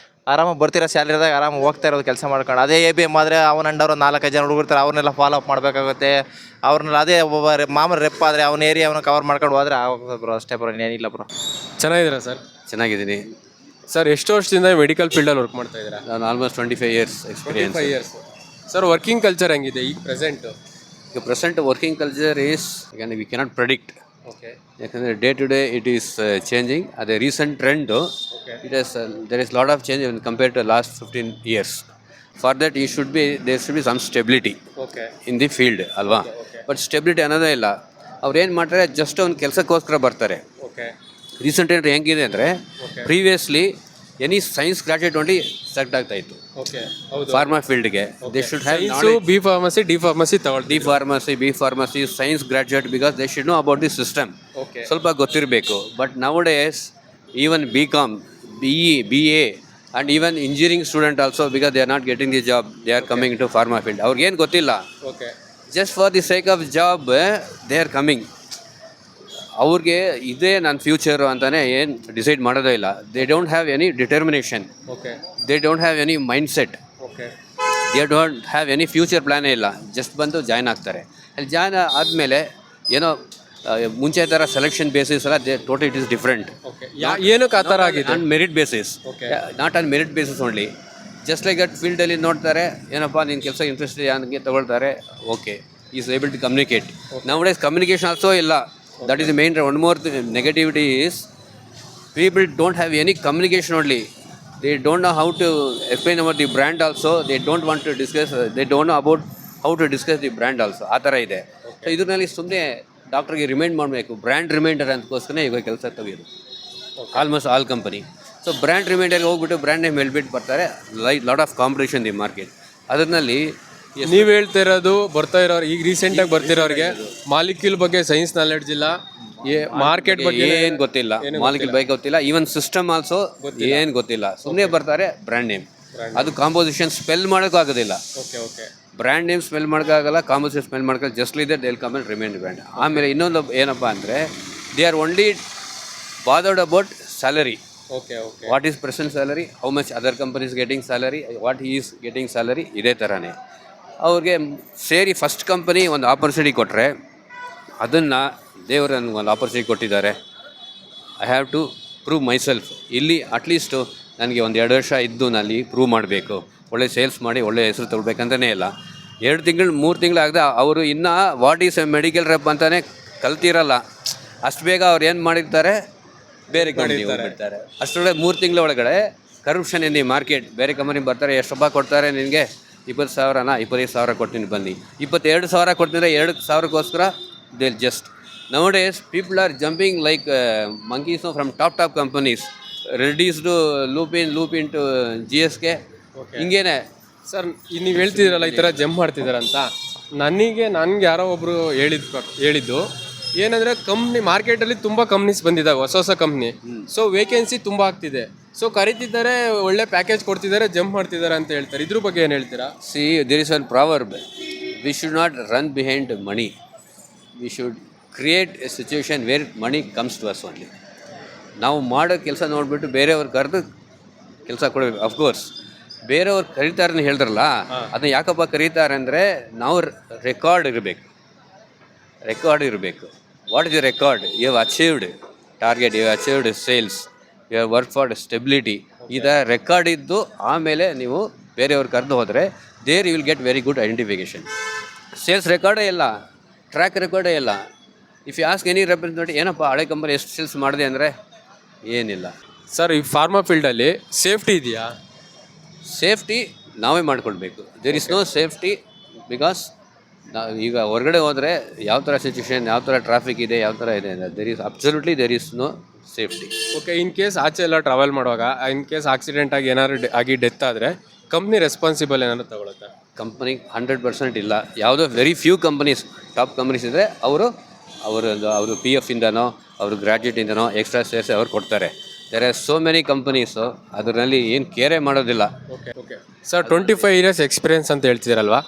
ಆರಾಮಾಗಿ ಬರ್ತಿರೋ ಸ್ಯಾಲ್ರಿದಾಗ ಆರಾಮಾಗಿ ಹೋಗ್ತಾ ಇರೋದು ಕೆಲಸ ಮಾಡ್ಕೊಂಡು. ಅದೇ ABM ಆದರೆ ಅವನ ಅಂಡರ್ 4-5 ಜನ ಹುಡುಗಿರ್ತಾರೆ, ಅವ್ರನ್ನೆಲ್ಲ ಫಾಲೋ ಅಪ್ ಮಾಡಬೇಕಾಗುತ್ತೆ. ಅವ್ರನ್ನೆಲ್ಲ ಅದೇ ಒಬ್ಬ ಮಾಮೂಲಿ ರೆಪ್ ಆದರೆ ಅವನ ಏರಿಯಾವನ್ನು ಕವರ್ ಮಾಡ್ಕೊಂಡು ಹೋದ್ರೆ ಆಗೋದು ಬ್ರೋ, ಅಷ್ಟೇ ಬ್ರೋ, ಇನ್ನೇನಿಲ್ಲ ಬ್ರೋ. ಚೆನ್ನಾಗಿದ್ದೀರಾ ಸರ್? ಚೆನ್ನಾಗಿದ್ದೀನಿ. ಸರ್ ಎಷ್ಟು ವರ್ಷದಿಂದ ಮೆಡಿಕಲ್ ಫೀಲ್ಡಲ್ಲಿ ವರ್ಕ್ ಮಾಡ್ತಾ ಇದ್ದೀರಾ? ನಾನು almost 25 years experience. 5 years. Sir working culture ಹೆಂಗಿದೆ ಈಗ ಪ್ರೆಸೆಂಟು? ಈಗ present working culture is we cannot predict. Okay. ಯಾಕಂದರೆ day to day it is changing. ಅದೇ recent trend it is there is lot of change compared to last 15 years. For that there should be some stability okay in the field ಅಲ್ವಾ. ಬಟ್ ಸ್ಟೆಬಿಲಿಟಿ ಅನ್ನೋದೇ ಇಲ್ಲ. ಅವ್ರು ಏನು ಮಾಡ್ತಾರೆ, ಜಸ್ಟ್ ಒಂದು ಕೆಲಸಕ್ಕೋಸ್ಕರ ಬರ್ತಾರೆ. ಓಕೆ. ರೀಸೆಂಟ್ ಟ್ರೆಂಡ್ ಹೆಂಗಿದೆ ಅಂದರೆ, previously any science graduate only select ಆಗ್ತಾ ಇತ್ತು ಓಕೆ. ಹೌದು. ಫಾರ್ಮಾ ಫೀಲ್ಡ್ಗೆ. They should have B pharmacy, D pharmacy ತಗೊಳ್ಳಿ. B pharmacy science graduate, because they should know about the system. Okay. ಸ್ವಲ್ಪ ಗೊತ್ತಿರಬೇಕು. But now days even BCom, BA and even engineering student also, because they are not getting the job, they are coming into pharma field. ಅವ್ರಿಗೇನು ಗೊತ್ತಿಲ್ಲ, okay. just for the sake of job they are coming. ಅವ್ರಿಗೆ ಇದೇ ನನ್ನ ಫ್ಯೂಚರು ಅಂತಲೇ ಏನು ಡಿಸೈಡ್ ಮಾಡೋದೇ ಇಲ್ಲ. They don't have any determination, okay. They don't have any mindset, okay. They don't have any future ಪ್ಲ್ಯಾನೇ ಇಲ್ಲ. ಜಸ್ಟ್ ಬಂದು ಜಾಯ್ನ್ ಆಗ್ತಾರೆ. ಅಲ್ಲಿ ಜಾಯ್ನ್ ಆದಮೇಲೆ ಏನೋ ಮುಂಚೆ ಥರ ಸೆಲೆಕ್ಷನ್ ಬೇಸಿಸ್ ಅಲ್ಲ, they total it is different. Okay. ಏನಕ್ಕೆ ಆ ಥರ ಆಗಿದೆ? On merit basis, not on merit basis only. Just like that ಫೀಲ್ಡಲ್ಲಿ ನೋಡ್ತಾರೆ, ಏನಪ್ಪ ನಿನ್ನ ಕೆಲಸ ಇಂಟ್ರೆಸ್ಟ್ ಇದೆ ನನಗೆ ತಗೊಳ್ತಾರೆ. Okay, is able to communicate. Nowadays communication also ಇಲ್ಲ. That is the main. One more negativity is people don't have any communication only. They don't know how to explain about the brand also. They don't want to discuss. They don't know about how to discuss the brand also. ಆ ಥರ ಇದೆ. ಸೊ ಇದರಲ್ಲಿ ಸುಮ್ಮನೆ ಡಾಕ್ಟ್ರಿಗೆ ರಿಮೈಂಡ್ ಮಾಡಬೇಕು. ಬ್ರ್ಯಾಂಡ್ ರಿಮೈಂಡರ್ ಅಂತಕ್ಕೋಸ್ಕರ ಈಗ ಕೆಲಸ ತೆಗೆಯೋದು almost all company. So brand ರಿಮೈಂಡರ್ಗೆ ಹೋಗ್ಬಿಟ್ಟು ಬ್ರ್ಯಾಂಡ್ ನೇಮ್ ಹೇಳ್ಬಿಟ್ಟು ಬರ್ತಾರೆ. Lot of competition the market. ಅದರಲ್ಲಿ ನೀವು ಹೇಳ್ತಾ ಇರೋದು ಬರ್ತಾ ಇರೋರು, ಈಗ ರೀಸೆಂಟಾಗಿ ಬರ್ತಿರೋರಿಗೆ ಮಾಲಿಕ್ಯೂಲ್ ಬಗ್ಗೆ ಸೈನ್ಸ್ ನಾಲೆಡ್ಜ್ ಇಲ್ಲ, ಮಾರ್ಕೆಟ್ ಬಗ್ಗೆ ಏನು ಗೊತ್ತಿಲ್ಲ, ಮಾಲಿಕ್ಯೂಲ್ ಬಗ್ಗೆ ಗೊತ್ತಿಲ್ಲ, ಈವನ್ ಸಿಸ್ಟಮ್ ಆಲ್ಸೋ ಏನು ಗೊತ್ತಿಲ್ಲ. ಸುಮ್ಮನೆ ಬರ್ತಾರೆ ಬ್ರ್ಯಾಂಡ್ ನೇಮ್. ಅದು ಕಾಂಪೋಸಿಷನ್ ಸ್ಪೆಲ್ ಮಾಡೋಕ್ಕೂ ಆಗೋದಿಲ್ಲ. Okay. Okay. Brand name smell ಮಾಡೋಕ್ಕಾಗಲ್ಲ, ಕಾಂಪೋಸಿಷನ್ ಸ್ಮೆಲ್ ಮಾಡೋಕ್ಕಲ್ಲ. ಜಸ್ಟ್ ಇದೆ they will come and remain brand. ಆಮೇಲೆ ಇನ್ನೊಂದು ಏನಪ್ಪ ಅಂದರೆ, they are only bothered about salary. Okay. Okay. What is present salary, how much other companies getting salary, what is getting salary, ಇದೇ ಥರನೇ. ಅವ್ರಿಗೆ ಸೇರಿ ಫಸ್ಟ್ ಕಂಪನಿ ಒಂದು ಆಪರ್ಚುನಿಟಿ ಕೊಟ್ಟರೆ, ಅದನ್ನು ದೇವರು ನನಗೆ ಒಂದು ಆಪರ್ಚುನಿಟಿ ಕೊಟ್ಟಿದ್ದಾರೆ. I have to prove myself. ಇಲ್ಲಿ ಅಟ್ಲೀಸ್ಟು ನನಗೆ ಒಂದು 2 ವರ್ಷ ಇದ್ದು ನಲ್ಲಿ ಪ್ರೂವ್ ಮಾಡಬೇಕು. ಒಳ್ಳೆ ಸೇಲ್ಸ್ ಮಾಡಿ ಒಳ್ಳೆ ಹೆಸರು ತಗೊಳ್ಬೇಕಂತಲೇ ಇಲ್ಲ. 2 ತಿಂಗಳು 3 ತಿಂಗಳಾಗದೆ ಅವರು ಇನ್ನೂ what is A medical rep ಅಂತಲೇ ಕಲ್ತಿರಲ್ಲ. ಅಷ್ಟು ಬೇಗ ಅವ್ರು ಏನು ಮಾಡಿರ್ತಾರೆ, ಬೇರೆ ಕಂಪ್ನಿ ಹೋಗ್ಬಿಡ್ತಾರೆ. ಅಷ್ಟರೊಳಗೆ 3 ತಿಂಗಳ ಒಳಗಡೆ ಕರಪ್ಷನ್ ಇನ್ ದಿ ಮಾರ್ಕೆಟ್. ಬೇರೆ ಕಂಪನಿ ಬರ್ತಾರೆ, ಎಷ್ಟು ರೂಪಾಯಿ ಕೊಡ್ತಾರೆ ನಿನಗೆ, 20,000 25,000 ಕೊಡ್ತೀನಿ ಬನ್ನಿ. 22,000 ಕೊಡ್ತಿದ್ರೆ 2,000ಕ್ಕೋಸ್ಕರ they just. Now days people are jumping like monkeys from top companies. Reddy's to Lupin to GSK. ಹಿಂಗೇನೆ ಸರ್. ನೀವು ಹೇಳ್ತಿದ್ದೀರಲ್ಲ ಈ ಥರ ಜಂಪ್ ಮಾಡ್ತಿದ್ದಾರಂತ, ನನಗೆ ಯಾರೋ ಒಬ್ಬರು ಹೇಳಿದ್ದು ಏನಂದರೆ, ಕಂಪ್ನಿ ಮಾರ್ಕೆಟಲ್ಲಿ ತುಂಬ ಕಂಪ್ನೀಸ್ ಬಂದಿದ್ದಾವೆ, ಹೊಸ ಕಂಪ್ನಿ. ಸೊ ವೇಕೆನ್ಸಿ ತುಂಬ ಆಗ್ತಿದೆ. ಸೊ ಕರೀತಿದ್ದಾರೆ, ಒಳ್ಳೆ ಪ್ಯಾಕೇಜ್ ಕೊಡ್ತಿದ್ದಾರೆ, ಜಂಪ್ ಮಾಡ್ತಿದ್ದಾರೆ ಅಂತ ಹೇಳ್ತಾರೆ. ಇದ್ರ ಬಗ್ಗೆ ಏನು ಹೇಳ್ತೀರಾ? See, there is one proverb, we should not run behind money. We should create a situation where money comes to us only. ನಾವು ಮಾಡೋ ಕೆಲಸ ನೋಡಿಬಿಟ್ಟು ಬೇರೆಯವ್ರು ಕರೆದು ಕೆಲಸ ಕೊಡಬೇಕು. ಅಫ್ಕೋರ್ಸ್ ಬೇರೆಯವ್ರು ಕರೀತಾರೆ ಹೇಳಿದ್ರಲ್ಲ, ಅದನ್ನ ಯಾಕಪ್ಪ ಕರೀತಾರೆ ಅಂದರೆ, ನಾವು ರೆಕಾರ್ಡ್ ಇರಬೇಕು. What is the record? You have achieved target, you have achieved sales, you have work for stability. ಇದರ ರೆಕಾರ್ಡ್ ಇದ್ದು ಆಮೇಲೆ ನೀವು ಬೇರೆಯವ್ರು ಕರೆದು ಹೋದರೆ, there you will get very good identification. Sales ರೆಕಾರ್ಡೇ ಇಲ್ಲ, ಟ್ರ್ಯಾಕ್ ರೆಕಾರ್ಡೇ ಇಲ್ಲ. If you ask any representative, ಏನಪ್ಪ ಹಳೆ ಕಂಪನಿ ಎಷ್ಟು ಸೇಲ್ಸ್ ಮಾಡಿದೆ ಅಂದರೆ, ಏನಿಲ್ಲ. ಸರ್, ಈ ಫಾರ್ಮಾ ಫೀಲ್ಡಲ್ಲಿ ಸೇಫ್ಟಿ ಇದೆಯಾ? ಸೇಫ್ಟಿ ನಾವೇ ಮಾಡ್ಕೊಳ್ಬೇಕು. There is no safety, because ಈಗ ಹೊರಗಡೆ ಹೋದರೆ ಯಾವ ಥರ ಸಿಚುವೇಶನ್, ಯಾವ ಥರ ಟ್ರಾಫಿಕ್ ಇದೆ, ಯಾವ ಥರ ಇದೆ, there is no safety. Okay. In case ಆಚೆ ಎಲ್ಲ ಟ್ರಾವೆಲ್ ಮಾಡುವಾಗ ಇನ್ ಕೇಸ್ ಆಕ್ಸಿಡೆಂಟ್ ಆಗಿ ಏನಾದ್ರು ಆಗಿ ಡೆತ್ ಆದರೆ ಕಂಪ್ನಿ ರೆಸ್ಪಾನ್ಸಿಬಲ್ ಏನಾದ್ರು ತಗೊಳುತ್ತಾ? ಕಂಪ್ನಿ 100% ಇಲ್ಲ. ಯಾವುದೋ very few companies, top companies ಇದ್ದರೆ ಅವರು PF ಇಂದನೋ ಅವರು ಗ್ರ್ಯಾಜುಯೇಟಿಂದನೋ ಎಕ್ಸ್ಟ್ರಾ ಸೇರ್ಸ್ ಅವ್ರು ಕೊಡ್ತಾರೆ. There are so many companies ಅದರಲ್ಲಿ ಏನು ಕೇರೇ ಮಾಡೋದಿಲ್ಲ. ಓಕೆ. ಸರ್, 25 ಇಯರ್ಸ್ ಎಕ್ಸ್ಪೀರಿಯನ್ಸ್ ಅಂತ ಹೇಳ್ತಿದ್ದೀರಲ್ವಾ,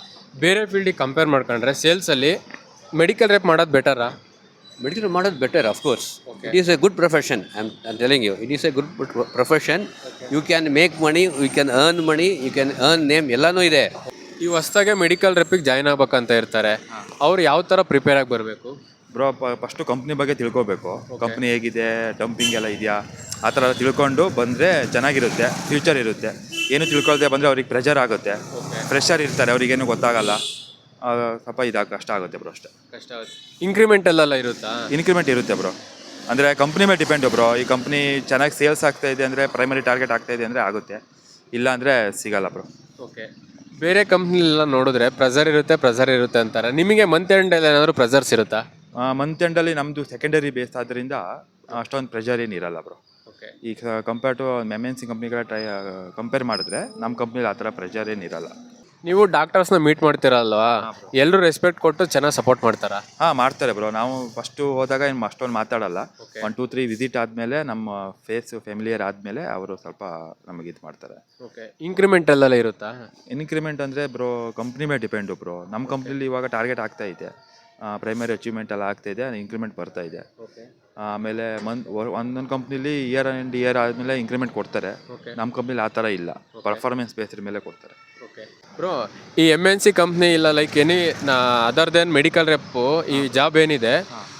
ಬೇರೆ ಫೀಲ್ಡಿಗೆ ಕಂಪೇರ್ ಮಾಡ್ಕೊಂಡ್ರೆ ಸೇಲ್ಸಲ್ಲಿ ಮೆಡಿಕಲ್ ರೆಪ್ ಮಾಡೋದು ಬೆಟರಾ? ಮೆಡಿಕಲ್ ಮಾಡೋದು better of course. It is a good profession. I'm telling you, it is a good profession. You can make money, you can earn money, you can earn name, ಎಲ್ಲನೂ ಇದೆ. ಈ ಹೊಸ್ದಾಗೆ ಮೆಡಿಕಲ್ ರೆಪಿಗೆ ಜಾಯ್ನ್ ಆಗ್ಬೇಕಂತ ಇರ್ತಾರೆ, ಅವ್ರು ಯಾವ ಥರ ಪ್ರಿಪೇರ್ ಆಗಿ ಬರಬೇಕು? ಬ್ರೋ ಫಸ್ಟು ಕಂಪ್ನಿ ಬಗ್ಗೆ ತಿಳ್ಕೊಬೇಕು. ಕಂಪ್ನಿ ಹೇಗಿದೆ, ಡಂಪಿಂಗ್ ಎಲ್ಲ ಇದೆಯಾ, ಆ ಥರ ತಿಳ್ಕೊಂಡು ಬಂದರೆ ಚೆನ್ನಾಗಿರುತ್ತೆ, ಫ್ಯೂಚರ್ ಇರುತ್ತೆ. ಏನು ತಿಳ್ಕೊಳ್ದೆ ಬಂದರೆ ಅವ್ರಿಗೆ ಪ್ರೆಷರ್ ಆಗುತ್ತೆ. ಫ್ರೆಶರ್ ಇರ್ತಾರೆ, ಅವ್ರಿಗೇನು ಗೊತ್ತಾಗಲ್ಲ, ಸ್ವಲ್ಪ ಕಷ್ಟ ಆಗುತ್ತೆ ಬ್ರೋ ಅಷ್ಟೇ. ಕಷ್ಟ ಆಗುತ್ತೆ. ಇಂಕ್ರಿಮೆಂಟ್ ಎಲ್ಲ ಇರುತ್ತಾ? ಇನ್ಕ್ರಿಮೆಂಟ್ ಇರುತ್ತೆ ಬ್ರೋ, ಅಂದರೆ ಕಂಪ್ನಿ ಮೇಲೆ ಡಿಪೆಂಡು ಬ್ರೋ. ಈ ಕಂಪ್ನಿ ಚೆನ್ನಾಗಿ ಸೇಲ್ಸ್ ಆಗ್ತಾ ಇದೆ ಅಂದರೆ, ಪ್ರೈಮರಿ ಟಾರ್ಗೆಟ್ ಆಗ್ತಾ ಇದೆ ಅಂದರೆ ಆಗುತ್ತೆ, ಇಲ್ಲ ಅಂದರೆ ಸಿಗಲ್ಲ ಬ್ರೋ. ಓಕೆ. ಬೇರೆ ಕಂಪ್ನಿಲೆಲ್ಲ ನೋಡಿದ್ರೆ ಪ್ರೆಷರ್ ಇರುತ್ತೆ ಅಂತಾರೆ. ನಿಮಗೆ ಮಂತ್ ಎಂಡಲ್ಲಿ ಏನಾದರೂ ಪ್ರೆಷರ್ಸ್ ಇರುತ್ತಾ? ಮಂತ್ ಎಂಡಲ್ಲಿ ನಮ್ಮದು ಸೆಕೆಂಡರಿ ಬೇಸ್ ಆದ್ದರಿಂದ ಅಷ್ಟೊಂದು ಪ್ರೆಷರ್ ಏನು ಇರಲ್ಲ ಬ್ರೋ. ಓಕೆ. ಈಗ ಕಂಪೇರ್ ಟು MNC ಕಂಪ್ನಿಗಳ ಕಂಪೇರ್ ಮಾಡಿದ್ರೆ ನಮ್ಮ ಕಂಪ್ನಿಲಿ ಆ ಥರ ಪ್ರೆಷರ್ ಏನು ಇರಲ್ಲ. ನೀವು ಡಾಕ್ಟರ್ಸ್ನ ಮೀಟ್ ಮಾಡ್ತೀರಲ್ವಾ, ಎಲ್ಲರೂ ರೆಸ್ಪೆಕ್ಟ್ ಕೊಟ್ಟು ಚೆನ್ನಾಗಿ ಸಪೋರ್ಟ್ ಮಾಡ್ತಾರಾ? ಮಾಡ್ತಾರೆ ಬ್ರೋ. ನಾವು ಫಸ್ಟು ಹೋದಾಗ ಏನು ಅಷ್ಟೊಂದು ಮಾತಾಡಲ್ಲ. 1 2 3 ವಿಸಿಟ್ ಆದಮೇಲೆ ನಮ್ಮ ಫ್ಯಾಮಿಲಿಯರ್ ಆದಮೇಲೆ ಅವರು ಸ್ವಲ್ಪ ನಮಗೆ ಇದು ಮಾಡ್ತಾರೆ. ಓಕೆ. ಇಂಕ್ರಿಮೆಂಟ್ ಎಲ್ಲ ಇರುತ್ತಾ? ಇನ್ಕ್ರಿಮೆಂಟ್ ಅಂದರೆ ಬ್ರೋ ಕಂಪ್ನಿ ಮೇಲೆ ಡಿಪೆಂಡು ಬ್ರೋ. ನಮ್ಮ ಕಂಪ್ನಿಲಿ ಇವಾಗ ಟಾರ್ಗೆಟ್ ಆಗ್ತಾ ಇದೆ, ಪ್ರೈಮರಿ ಅಚೀವ್ಮೆಂಟ್ ಎಲ್ಲ ಆಗ್ತಾ ಇದೆ, ಇನ್ಕ್ರಿಮೆಂಟ್ ಬರ್ತಾ ಇದೆ. ಆಮೇಲೆ ಒಂದೊಂದು ಕಂಪ್ನಿಲಿ ಇಯರ್ ಆದಮೇಲೆ ಇನ್ಕ್ರಿಮೆಂಟ್ ಕೊಡ್ತಾರೆ. ನಮ್ಮ ಕಂಪ್ನಿಲಿ ಆ ಥರ ಇಲ್ಲ, ಪರ್ಫಾರ್ಮೆನ್ಸ್ ಬೇಸ್ಡ್ ಮೇಲೆ ಕೊಡ್ತಾರೆ. ಓಕೆ ಬ್ರೋ, ಈ MNC ಕಂಪ್ನಿ ಇಲ್ಲ ಲೈಕ್ ಅದರ್ ದೆನ್ ಮೆಡಿಕಲ್ ರೆಪ್ಪು, ಈ ಜಾಬ್ ಏನಿದೆ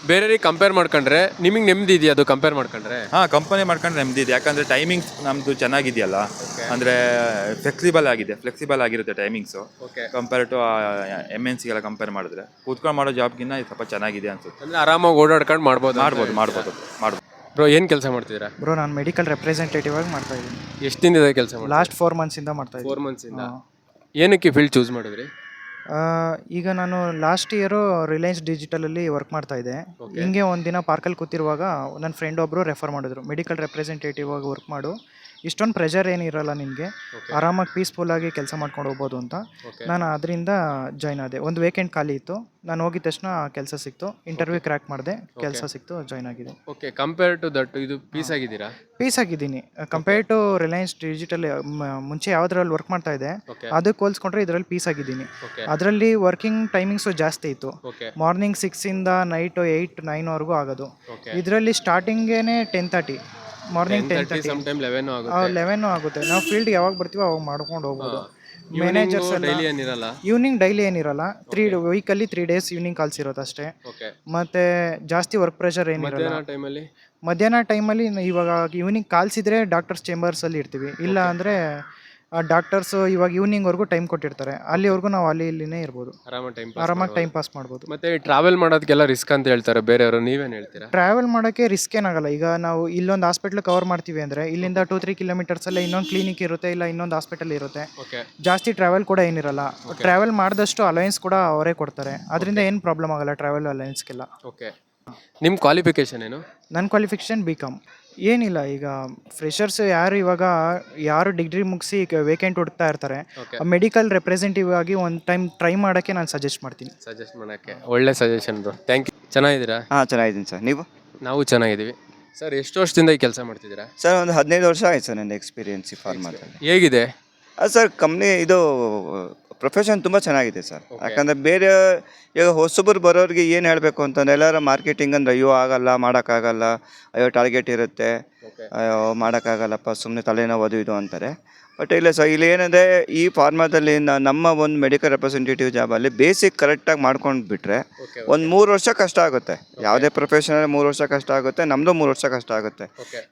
ಬೇರೆಯವ್ರಿಗೆ ಕಂಪೇರ್ ಮಾಡ್ಕೊಂಡ್ರೆ ನಿಮಗೆ ನೆಮ್ಮದಿ ಇದೆಯಾ ಅದು ಕಂಪೇರ್ ಮಾಡ್ಕೊಂಡ್ರೆ? ಕಂಪನಿ ಮಾಡ್ಕೊಂಡ್ರೆ ನೆಮ್ಮದಿ ಇದೆ. ಯಾಕಂದರೆ ಟೈಮಿಂಗ್ಸ್ ನಮ್ಮದು ಚೆನ್ನಾಗಿದೆಯಲ್ಲ, ಅಂದರೆ ಫ್ಲೆಕ್ಸಿಬಲ್ ಆಗಿರುತ್ತೆ ಟೈಮಿಂಗ್ಸು. ಕಂಪೇರ್ ಟು MNCಗೆಲ್ಲ ಕಂಪೇರ್ ಮಾಡಿದ್ರೆ ಕೂತ್ಕೊಂಡು ಮಾಡೋ ಜಾಬ್ಗಿನ್ನ ಇದು ಸ್ವಲ್ಪ ಚೆನ್ನಾಗಿದೆ ಅನ್ಸುತ್ತೆ. ಅಂದರೆ ಆರಾಮಾಗಿ ಓಡಾಡ್ಕೊಂಡು ಮಾಡ್ಬೋದು. ಬ್ರೋ, ಏನು ಕೆಲಸ ಮಾಡ್ತಿದ್ದೀರಾ? ಬ್ರೋ ನಾನು ಮೆಡಿಕಲ್ ರೆಪ್ರೆಸೆಂಟೇಟಿವ್ ಆಗಿ ಮಾಡ್ತಾ ಇದ್ದೀನಿ. ಎಷ್ಟು ದಿನದ ಕೆಲಸ ಮಾಡಿ? ಲಾಸ್ಟ್ 4 ಮಂತ್ಸಿಂದ ಮಾಡ್ತಾ ಇದ್ದೀನಿ. 4 ಮಂತ್ಸಿಂದ. ಏನಕ್ಕೆ ಫೀಲ್ಡ್ ಚೂಸ್ ಮಾಡಿದ್ರಿ? ಈಗ ನಾನು ಲಾಸ್ಟ್ ಇಯರು ರಿಲಯನ್ಸ್ ಡಿಜಿಟಲಲ್ಲಿ ವರ್ಕ್ ಮಾಡ್ತಾ ಇದ್ದೆ. ಹಿಂಗೆ ಒಂದಿನ ಪಾರ್ಕಲ್ಲಿ ಕೂತಿರುವಾಗ ನನ್ನ ಫ್ರೆಂಡ್ ಒಬ್ಬರು ರೆಫರ್ ಮಾಡಿದ್ರು, ಮೆಡಿಕಲ್ ರೆಪ್ರೆಸೆಂಟೇಟಿವ್ ಆಗಿ ವರ್ಕ್ ಮಾಡು, ಇಷ್ಟೊಂದು ಪ್ರೆಷರ್ ಏನಿರಲ್ಲ ನಿನಗೆ, ಆರಾಮಾಗಿ ಪೀಸ್ಫುಲ್ಲಾಗಿ ಕೆಲಸ ಮಾಡ್ಕೊಂಡು ಹೋಗ್ಬೋದು ಅಂತ. ನಾನು ಅದರಿಂದ ಜಾಯ್ನ್ ಆದೆ. ಒಂದು ವೇಕೆಂಟ್ ಖಾಲಿ ಇತ್ತು, ನಾನು ಹೋಗಿದ ತಕ್ಷಣ ಕೆಲಸ ಸಿಕ್ತು, ಇಂಟರ್ವ್ಯೂ ಕ್ರ್ಯಾಕ್ ಮಾಡಿದೆ, ಕೆಲಸ ಸಿಕ್ತು, ಜಾಯ್ನ್ ಆಗಿದೆ. ಓಕೆ. ಕಂಪೇರ್ ಟು ದಟ್ ಇದು ಪೀಸ್ ಆಗಿದ್ದೀರಾ? ಪೀಸ್ ಆಗಿದ್ದೀನಿ. ಕಂಪೇರ್ ಟು ರಿಲಯನ್ಸ್ ಡಿಜಿಟಲ್ ಮುಂಚೆ ಯಾವುದ್ರಲ್ಲಿ ವರ್ಕ್ ಮಾಡ್ತಾ ಇದ್ದೆ ಅದಕ್ಕೆ ಹೋಲಿಸ್ಕೊಂಡ್ರೆ ಇದರಲ್ಲಿ ಪೀಸ್ ಆಗಿದ್ದೀನಿ. ಅದರಲ್ಲಿ ವರ್ಕಿಂಗ್ ಟೈಮಿಂಗ್ಸು ಜಾಸ್ತಿ ಇತ್ತು, ಮಾರ್ನಿಂಗ್ 6 ಇಂದ ನೈಟು 8 9ವರೆಗೂ ಆಗೋದು. ಇದರಲ್ಲಿ ಸ್ಟಾರ್ಟಿಂಗೇನೆ 10:30, ಮಾರ್ನಿಂಗ್ 11 ಆಗುತ್ತೆ. ನಾವು ಫೀಲ್ಡ್ ಯಾವಾಗ ಬರ್ತೀವೋ ಅವಾಗ ಮಾಡ್ಕೊಂಡು ಹೋಗ್ಬೋದು. ಮ್ಯಾನೇಜರ್ಸ್ ಈವ್ನಿಂಗ್ ಡೈಲಿ ಏನಿರಲ್ಲ, 3 ವೀಕಲ್ಲಿ 3 ಡೇಸ್ ಈವ್ನಿಂಗ್ ಕಾಲ್ಸ್ ಇರುತ್ತೆ ಅಷ್ಟೇ. ಮತ್ತು ಜಾಸ್ತಿ ವರ್ಕ್ ಪ್ರೆಷರ್ ಏನಿರಲ್ಲ. ಮಧ್ಯಾಹ್ನ ಟೈಮಲ್ಲಿ ಇವಾಗ ಈವ್ನಿಂಗ್ ಕಾಲ್ಸ್ ಇದ್ದರೆ ಡಾಕ್ಟರ್ಸ್ ಚೇಂಬರ್ಸಲ್ಲಿ ಇರ್ತೀವಿ, ಇಲ್ಲ ಅಂದರೆ ಡಾಕ್ಟರ್ಸು ಇವಾಗ ಈವ್ನಿಂಗ್ವರೆಗೂ ಟೈಮ್ ಕೊಟ್ಟಿರ್ತಾರೆ, ಅಲ್ಲಿವರೆಗೂ ನಾವು ಇಲ್ಲಿನೇ ಇರ್ಬೋದು, ಆರಾಮಾಗಿ ಟೈಮ್ ಪಾಸ್ ಮಾಡ್ಬೋದು. ಮತ್ತೆ ಟ್ರಾವೆಲ್ ಮಾಡೋದಕ್ಕೆಲ್ಲ ರಿಸ್ಕ್ ಅಂತ ಹೇಳ್ತಾರೆ ಬೇರೆಯವರು, ನೀವೇನು ಹೇಳ್ತೀರಾ? ಟ್ರಾವೆಲ್ ಮಾಡೋಕ್ಕೆ ರಿಸ್ಕ್ ಏನಾಗಲ್ಲ. ಈಗ ನಾವು ಇಲ್ಲೊಂದು ಹಾಸ್ಪಿಟ್ಲ್ ಕವರ್ ಮಾಡ್ತೀವಿ ಅಂದರೆ ಇಲ್ಲಿಂದ 2-3 ಕಿಲೋಮೀಟರ್ಸಲ್ಲೇ ಇನ್ನೊಂದು ಕ್ಲಿನಿಕ್ ಇರುತ್ತೆ, ಇಲ್ಲ ಇನ್ನೊಂದು ಹಾಸ್ಪಿಟಲ್ ಇರುತ್ತೆ. ಜಾಸ್ತಿ ಟ್ರಾವೆಲ್ ಕೂಡ ಏನಿರಲ್ಲ. ಟ್ರಾವೆಲ್ ಮಾಡಿದಷ್ಟು ಅಲಯನ್ಸ್ ಕೂಡ ಅವರೇ ಕೊಡ್ತಾರೆ, ಅದರಿಂದ ಏನು ಪ್ರಾಬ್ಲಮ್ ಆಗಲ್ಲ ಟ್ರಾವೆಲ್ ಅಲಯನ್ಸ್ಗೆಲ್ಲ. ಓಕೆ. ನಿಮ್ಮ ಕ್ವಾಲಿಫಿಕೇಶನ್ ಏನು? ನನ್ನ ಕ್ವಾಲಿಫಿಕೇಷನ್ BCom. ಏನಿಲ್ಲ, ಈಗ ಫ್ರೆಷರ್ಸ್ ಯಾರು ಡಿಗ್ರಿ ಮುಗಿಸಿ ವೇಕೆಂಟ್ ಹುಡುಕ್ತಾ ಇರ್ತಾರೆ, ಮೆಡಿಕಲ್ ರೆಪ್ರೆಸೆಂಟೇಟಿವ್ ಆಗಿ ಒಂದು ಟೈಮ್ ಟ್ರೈ ಮಾಡೋಕ್ಕೆ ನಾನು ಸಜೆಸ್ಟ್ ಮಾಡ್ತೀನಿ. ಒಳ್ಳೆ ಸಜೆಷನ್ ಬ್ರೋ, ಥ್ಯಾಂಕ್ ಯು. ಚೆನ್ನಾಗಿದ್ದೀರಾ? ಚೆನ್ನಾಗಿದ್ದೀನಿ ಸರ್. ನೀವು? ನಾವು ಚೆನ್ನಾಗಿದ್ದೀವಿ ಸರ್. ಎಷ್ಟು ವರ್ಷದಿಂದ ಈ ಕೆಲಸ ಮಾಡ್ತಿದ್ದೀರಾ? ಸರ್ ಒಂದು 15 ವರ್ಷ ಆಯ್ತು ಸರ್ ನನ್ನ ಎಕ್ಸ್ಪೀರಿಯನ್ಸ್ ಈ ಫಾರ್ಮಲ್ಲಿ. ಹೇಗಿದೆ ಸರ್ ಕಂಪ್ನಿ ಇದು ಪ್ರೊಫೆಷನ್ ತುಂಬ ಚೆನ್ನಾಗಿದೆ ಸರ್. ಯಾಕಂದರೆ ಬೇರೆ ಈಗ ಹೊಸಬರು ಬರೋರಿಗೆ ಏನು ಹೇಳಬೇಕು ಅಂತಂದ್ರೆ, ಎಲ್ಲರ ಮಾರ್ಕೆಟಿಂಗ್ ಅಂದರೆ ಅಯ್ಯೋ ಆಗಲ್ಲ, ಮಾಡೋಕ್ಕಾಗಲ್ಲ, ಅಯ್ಯೋ ಟಾರ್ಗೆಟ್ ಇರುತ್ತೆ, ಅಯ್ಯೋ ಮಾಡೋಕ್ಕಾಗಲ್ಲಪ್ಪ, ಸುಮ್ಮನೆ ತಲೆನೋವು ಅದು ಇದು ಅಂತಾರೆ. ಬಟ್ ಇಲ್ಲ ಸರ್, ಇಲ್ಲಿ ಏನಂದರೆ ಈ ಫಾರ್ಮಾದಲ್ಲಿ ನಮ್ಮ ಒಂದು ಮೆಡಿಕಲ್ ರೆಪ್ರೆಸೆಂಟೇಟಿವ್ ಜಾಬಲ್ಲಿ ಬೇಸಿಕ್ ಕರೆಕ್ಟಾಗಿ ಮಾಡ್ಕೊಂಡು ಬಿಟ್ಟರೆ ಒಂದು 3 ವರ್ಷ ಕಷ್ಟ ಆಗುತ್ತೆ. ಯಾವುದೇ ಪ್ರೊಫೆಷನಲ್ಲಿ 3 ವರ್ಷ ಕಷ್ಟ ಆಗುತ್ತೆ, ನಮ್ಮದು 3 ವರ್ಷ ಕಷ್ಟ ಆಗುತ್ತೆ.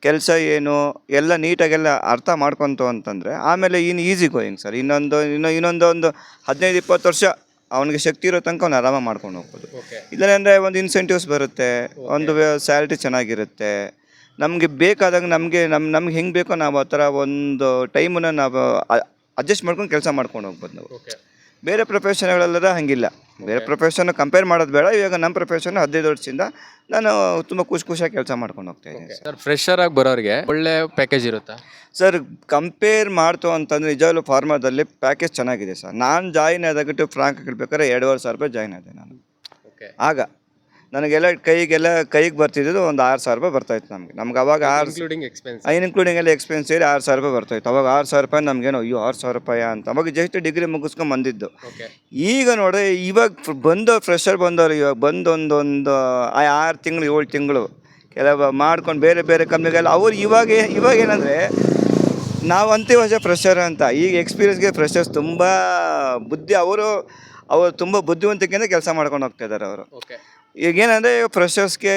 ಕೆಲಸ ಏನು ಎಲ್ಲ ನೀಟಾಗೆಲ್ಲ ಅರ್ಥ ಮಾಡ್ಕೊತು ಅಂತಂದರೆ ಆಮೇಲೆ ಈಸಿ ಗೋಯಿಂಗ್ ಸರ್. ಇನ್ನೊಂದು 15-20 ವರ್ಷ ಅವನಿಗೆ ಶಕ್ತಿ ಇರೋ ತನಕ ಅವ್ನು ಆರಾಮಾಗಿ ಮಾಡ್ಕೊಂಡು ಹೋಗ್ಬೋದು. ಇಲ್ಲಂದರೆ ಒಂದು ಇನ್ಸೆಂಟಿವ್ಸ್ ಬರುತ್ತೆ, ಒಂದು ಸ್ಯಾಲ್ರಿ ಚೆನ್ನಾಗಿರುತ್ತೆ, ನಮಗೆ ಬೇಕಾದಾಗ ನಮ್ಗೆ ಹೆಂಗೆ ಬೇಕೋ ನಾವು ಆ ಥರ ಒಂದು ಟೈಮನ್ನು ನಾವು ಅಡ್ಜಸ್ಟ್ ಮಾಡ್ಕೊಂಡು ಕೆಲಸ ಮಾಡ್ಕೊಂಡು ಹೋಗ್ಬೋದು ನಾವು. ಬೇರೆ ಪ್ರೊಫೆಷನ್ಗಳೆಲ್ಲ ಹಾಗಿಲ್ಲ. ಬೇರೆ ಪ್ರೊಫೆಷನ್ ಕಂಪೇರ್ ಮಾಡೋದು ಬೇಡ. ಇವಾಗ ನಮ್ಮ ಪ್ರೊಫೆಷನ್ 15 ವರ್ಷದಿಂದ ನಾನು ತುಂಬ ಖುಷಿಯಾಗಿ ಕೆಲಸ ಮಾಡ್ಕೊಂಡು ಹೋಗ್ತಾ ಇದ್ದೀನಿ ಸರ್. ಫ್ರೆಶರ್ ಆಗಿ ಬರೋರಿಗೆ ಒಳ್ಳೆ ಪ್ಯಾಕೇಜ್ ಇರುತ್ತಾ ಸರ್? ಕಂಪೇರ್ ಮಾಡ್ತು ಅಂತಂದರೆ ನಿಜವಾಗ್ಲೂ ಫಾರ್ಮಾದಲ್ಲಿ ಪ್ಯಾಕೇಜ್ ಚೆನ್ನಾಗಿದೆ ಸರ್. ನಾನು ಜಾಯಿನ್ ಆದಾಗಿಟ್ಟು ಫ್ರಾಂಕ್ ಹೇಳ್ಬೇಕಾದ್ರೆ 2,500 ರೂಪಾಯಿ ಜಾಯಿನ್ ಆದೆ ನಾನು. ಆಗ ನನಗೆಲ್ಲ ಕೈಗೆ ಬರ್ತಿದ್ದು ಒಂದು 6,000 ರೂಪಾಯಿ ಬರ್ತಾಯಿತ್ತು ನಮ್ಗೆ ಅವಾಗ ಇನ್ಕ್ಲೂಡಿಂಗ್ ಎಕ್ಸ್ಪೆನ್ಸ್ ಇನ್ಕ್ಲೂಡಿಂಗ್ ಎಲ್ಲ ಎಕ್ಸ್ಪೆನ್ಸ್ ಸೇರಿ 6,000 ರೂಪಾಯಿ ಬರ್ತಾಯಿತ್ತು. ಅವಾಗ 6,000 ರೂಪಾಯಿ ನಮಗೇನೋ ಅಯ್ಯೋ 6,000 ರೂಪಾಯಿ ಅಂತ ಅವಾಗ ಜಸ್ಟ್ ಡಿಗ್ರಿ ಮುಗಿಸ್ಕೊಂಡು ಬಂದಿದ್ದು. ಓಕೆ ಈಗ ನೋಡಿ ಇವಾಗ ಫ್ರೆಶರ್ ಬಂದವರು ಇವಾಗ ಬಂದು ಒಂದು 6 ತಿಂಗಳು 7 ತಿಂಗಳು ಕೆಲವು ಮಾಡ್ಕೊಂಡು ಬೇರೆ ಕಂಪ್ನಿಗೆಲ್ಲ ಅವ್ರು ಇವಾಗ ಏನಂದರೆ ನಾವು ಅಂತೀವಿ ಅಷ್ಟೇ ಫ್ರೆಶರ್ ಅಂತ. ಈಗ ಎಕ್ಸ್ಪೀರಿಯನ್ಸ್ಗೆ ಫ್ರೆಶರ್ಸ್ ತುಂಬ ಅವರು ತುಂಬ ಬುದ್ಧಿವಂತಿಕೆಯಿಂದ ಕೆಲಸ ಮಾಡ್ಕೊಂಡು ಹೋಗ್ತಾ ಇದ್ದಾರೆ ಅವರು. ಓಕೆ ಈಗೇನಂದರೆ ಫ್ರೆಶರ್ಸ್ಗೆ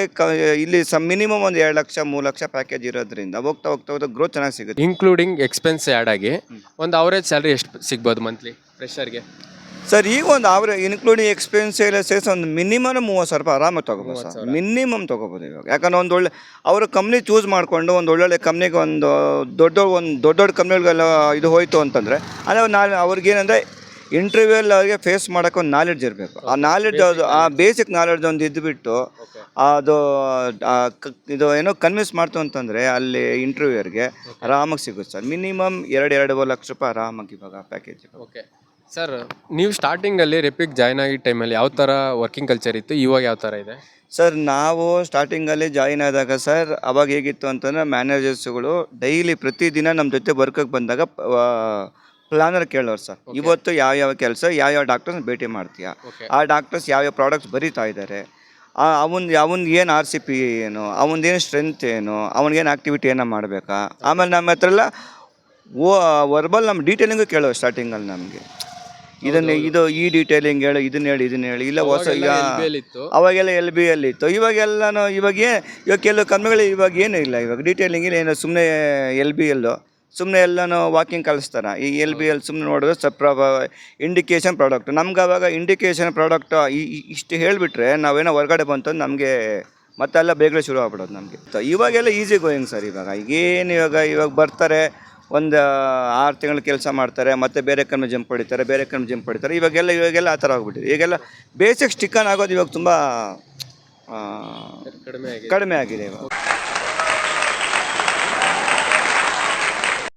ಇಲ್ಲಿ ಮಿನಿಮಮ್ ಒಂದು 2 ಲಕ್ಷ 3 ಲಕ್ಷ ಪ್ಯಾಕೇಜ್ ಇರೋದ್ರಿಂದ ಹೋಗ್ತಾ ಗ್ರೋತ್ ಚೆನ್ನಾಗಿ ಸಿಗುತ್ತೆ. ಇನ್ಕ್ಲೂಡಿಂಗ್ ಎಕ್ಸ್ಪೆನ್ಸ್ ಆ್ಯಡ್ ಆಗಿ ಒಂದು ಅವರೇಜ್ ಸ್ಯಾಲ್ರಿ ಎಷ್ಟು ಸಿಗ್ಬೋದು ಮಂತ್ಲಿ ಫ್ರೆಶರ್ಗೆ? ಸರ್ ಈಗ ಒಂದು ಇನ್ಕ್ಲೂಡಿಂಗ್ ಎಕ್ಸ್ಪೆನ್ಸ್ ಎಲ್ಲ ಸೇರಿಸಿ ಒಂದು ಮಿನಿಮಮ್ 30,000 ರೂಪಾಯಿ ಆರಾಮಾಗಿ ತೊಗೋಬೋದು ಸರ್. ಮಿನಿಮಮ್ ತೊಗೋಬೋದು ಇವಾಗ. ಯಾಕಂದ್ರೆ ಒಂದು ಒಳ್ಳೆ ಅವರು ಕಂಪ್ನಿ ಚೂಸ್ ಮಾಡಿಕೊಂಡು ಒಂದು ಒಳ್ಳೊಳ್ಳೆ ಕಂಪ್ನಿಗೆ ಒಂದು ದೊಡ್ಡ ಕಂಪ್ನಿಗಳಿಗೆಲ್ಲ ಇದು ಹೋಯ್ತು ಅಂತಂದರೆ ಅಂದರೆ ಅವ್ರಿಗೇನಂದರೆ ಇಂಟರ್ವ್ಯೂಲ್ಲಿ ಅವ್ರಿಗೆ ಫೇಸ್ ಮಾಡೋಕ್ಕೆ ಒಂದು ನಾಲೆಡ್ಜ್ ಇರಬೇಕು. ಆ ನಾಲೆಡ್ಜ್ ಆ ಬೇಸಿಕ್ ನಾಲೆಡ್ಜ್ ಒಂದು ಇದ್ದುಬಿಟ್ಟು ಅದು ಇದು ಏನೋ ಕನ್ವಿನ್ಸ್ ಮಾಡ್ತು ಅಂತಂದರೆ ಅಲ್ಲಿ ಇಂಟರ್ವ್ಯೂಯರ್ಗೆ ಆರಾಮಾಗಿ ಸಿಗುತ್ತೆ ಸರ್. ಮಿನಿಮಮ್ 2-2.5 ಲಕ್ಷ ರೂಪಾಯಿ ಆರಾಮಾಗಿ ಇವಾಗ ಪ್ಯಾಕೇಜ್. ಓಕೆ ಸರ್, ನೀವು ಸ್ಟಾರ್ಟಿಂಗಲ್ಲಿ ರೆಪಿಗೆ ಜಾಯ್ನ್ ಆಗಿದ್ದ ಟೈಮಲ್ಲಿ ಯಾವ ಥರ ವರ್ಕಿಂಗ್ ಕಲ್ಚರ್ ಇತ್ತು, ಇವಾಗ ಯಾವ ಥರ ಇದೆ? ಸರ್ ನಾವು ಸ್ಟಾರ್ಟಿಂಗಲ್ಲಿ ಜಾಯಿನ್ ಆದಾಗ ಸರ್ ಅವಾಗ ಹೇಗಿತ್ತು ಅಂತಂದರೆ ಮ್ಯಾನೇಜರ್ಸ್ಗಳು ಡೈಲಿ ಪ್ರತಿದಿನ ನಮ್ಮ ಜೊತೆ ವರ್ಕಿಗೆ ಬಂದಾಗ ಪ್ಲಾನರ್ ಕೇಳೋರು ಸರ್. ಇವತ್ತು ಯಾವ ಕೆಲಸ ಯಾವ ಡಾಕ್ಟರ್ಸ್ ಭೇಟಿ ಮಾಡ್ತೀಯಾ, ಆ ಡಾಕ್ಟರ್ಸ್ ಯಾವ ಪ್ರಾಡಕ್ಟ್ಸ್ ಬರೀತಾ ಇದ್ದಾರೆ, ಅವನ್ ಏನು RCP ಏನು, ಅವನದೇನು ಸ್ಟ್ರೆಂತ್ ಏನು, ಅವನಿಗೇನು ಆ್ಯಕ್ಟಿವಿಟಿ ಏನೋ ಮಾಡಬೇಕಾ. ಆಮೇಲೆ ನಮ್ಮ ಹತ್ರ ಎಲ್ಲ ವರ್ಬಲ್ ನಮ್ಮ ಡೀಟೇಲಿಂಗು ಕೇಳೋರು ಸ್ಟಾರ್ಟಿಂಗಲ್ಲಿ ನಮಗೆ. ಈ ಡೀಟೇಲಿಂಗ್ ಹೇಳು, ಇದನ್ನ ಹೇಳಿ ಇಲ್ಲ ಹೊಸ ಅವಾಗೆಲ್ಲ LBಯಲ್ಲಿ ಇತ್ತು. ಇವಾಗ ಕೆಲವು ಕಂಪ್ನಿಗಳು ಇವಾಗ ಏನೂ ಇಲ್ಲ. ಇವಾಗ ಡೀಟೇಲಿಂಗ್ ಇಲ್ಲ, ಏನೋ ಸುಮ್ಮನೆ LBಯಲ್ಲೂ ಸುಮ್ಮನೆ ಎಲ್ಲನೂ ವಾಕಿಂಗ್ ಕಳಿಸ್ತಾರೆ. ಈ LBಯಲ್ಲಿ ಸುಮ್ಮನೆ ನೋಡಿದ್ರೆ ಇಂಡಿಕೇಶನ್ ಪ್ರಾಡಕ್ಟ್. ನಮ್ಗೆ ಅವಾಗ ಇಂಡಿಕೇಶನ್ ಪ್ರಾಡಕ್ಟ್ ಇಷ್ಟು ಹೇಳಿಬಿಟ್ರೆ ನಾವೇನೋ ಹೊರಗಡೆ ಬಂತು ನಮಗೆ ಮತ್ತೆಲ್ಲ ಬೇಗ ಶುರು ಆಗ್ಬಿಡೋದು ನಮಗೆ. ಇವಾಗೆಲ್ಲ ಈಸಿ ಗೋಯಿಂಗ್ ಸರ್. ಇವಾಗ ಬರ್ತಾರೆ, ಒಂದು 6 ತಿಂಗಳು ಕೆಲಸ ಮಾಡ್ತಾರೆ, ಮತ್ತು ಬೇರೆ ಕಂಪ್ನಿ ಜಂಪ್ ಹೊಡಿತಾರೆ. ಇವಾಗೆಲ್ಲ ಆ ಥರ ಆಗ್ಬಿಟ್ಟಿದೆ. ಈಗೆಲ್ಲ ಬೇಸಿಕ್ ಸ್ಟಿಕ್ಕನ್ ಆಗೋದು ಇವಾಗ ತುಂಬ ಕಡಿಮೆ ಆಗಿದೆ ಇವಾಗ.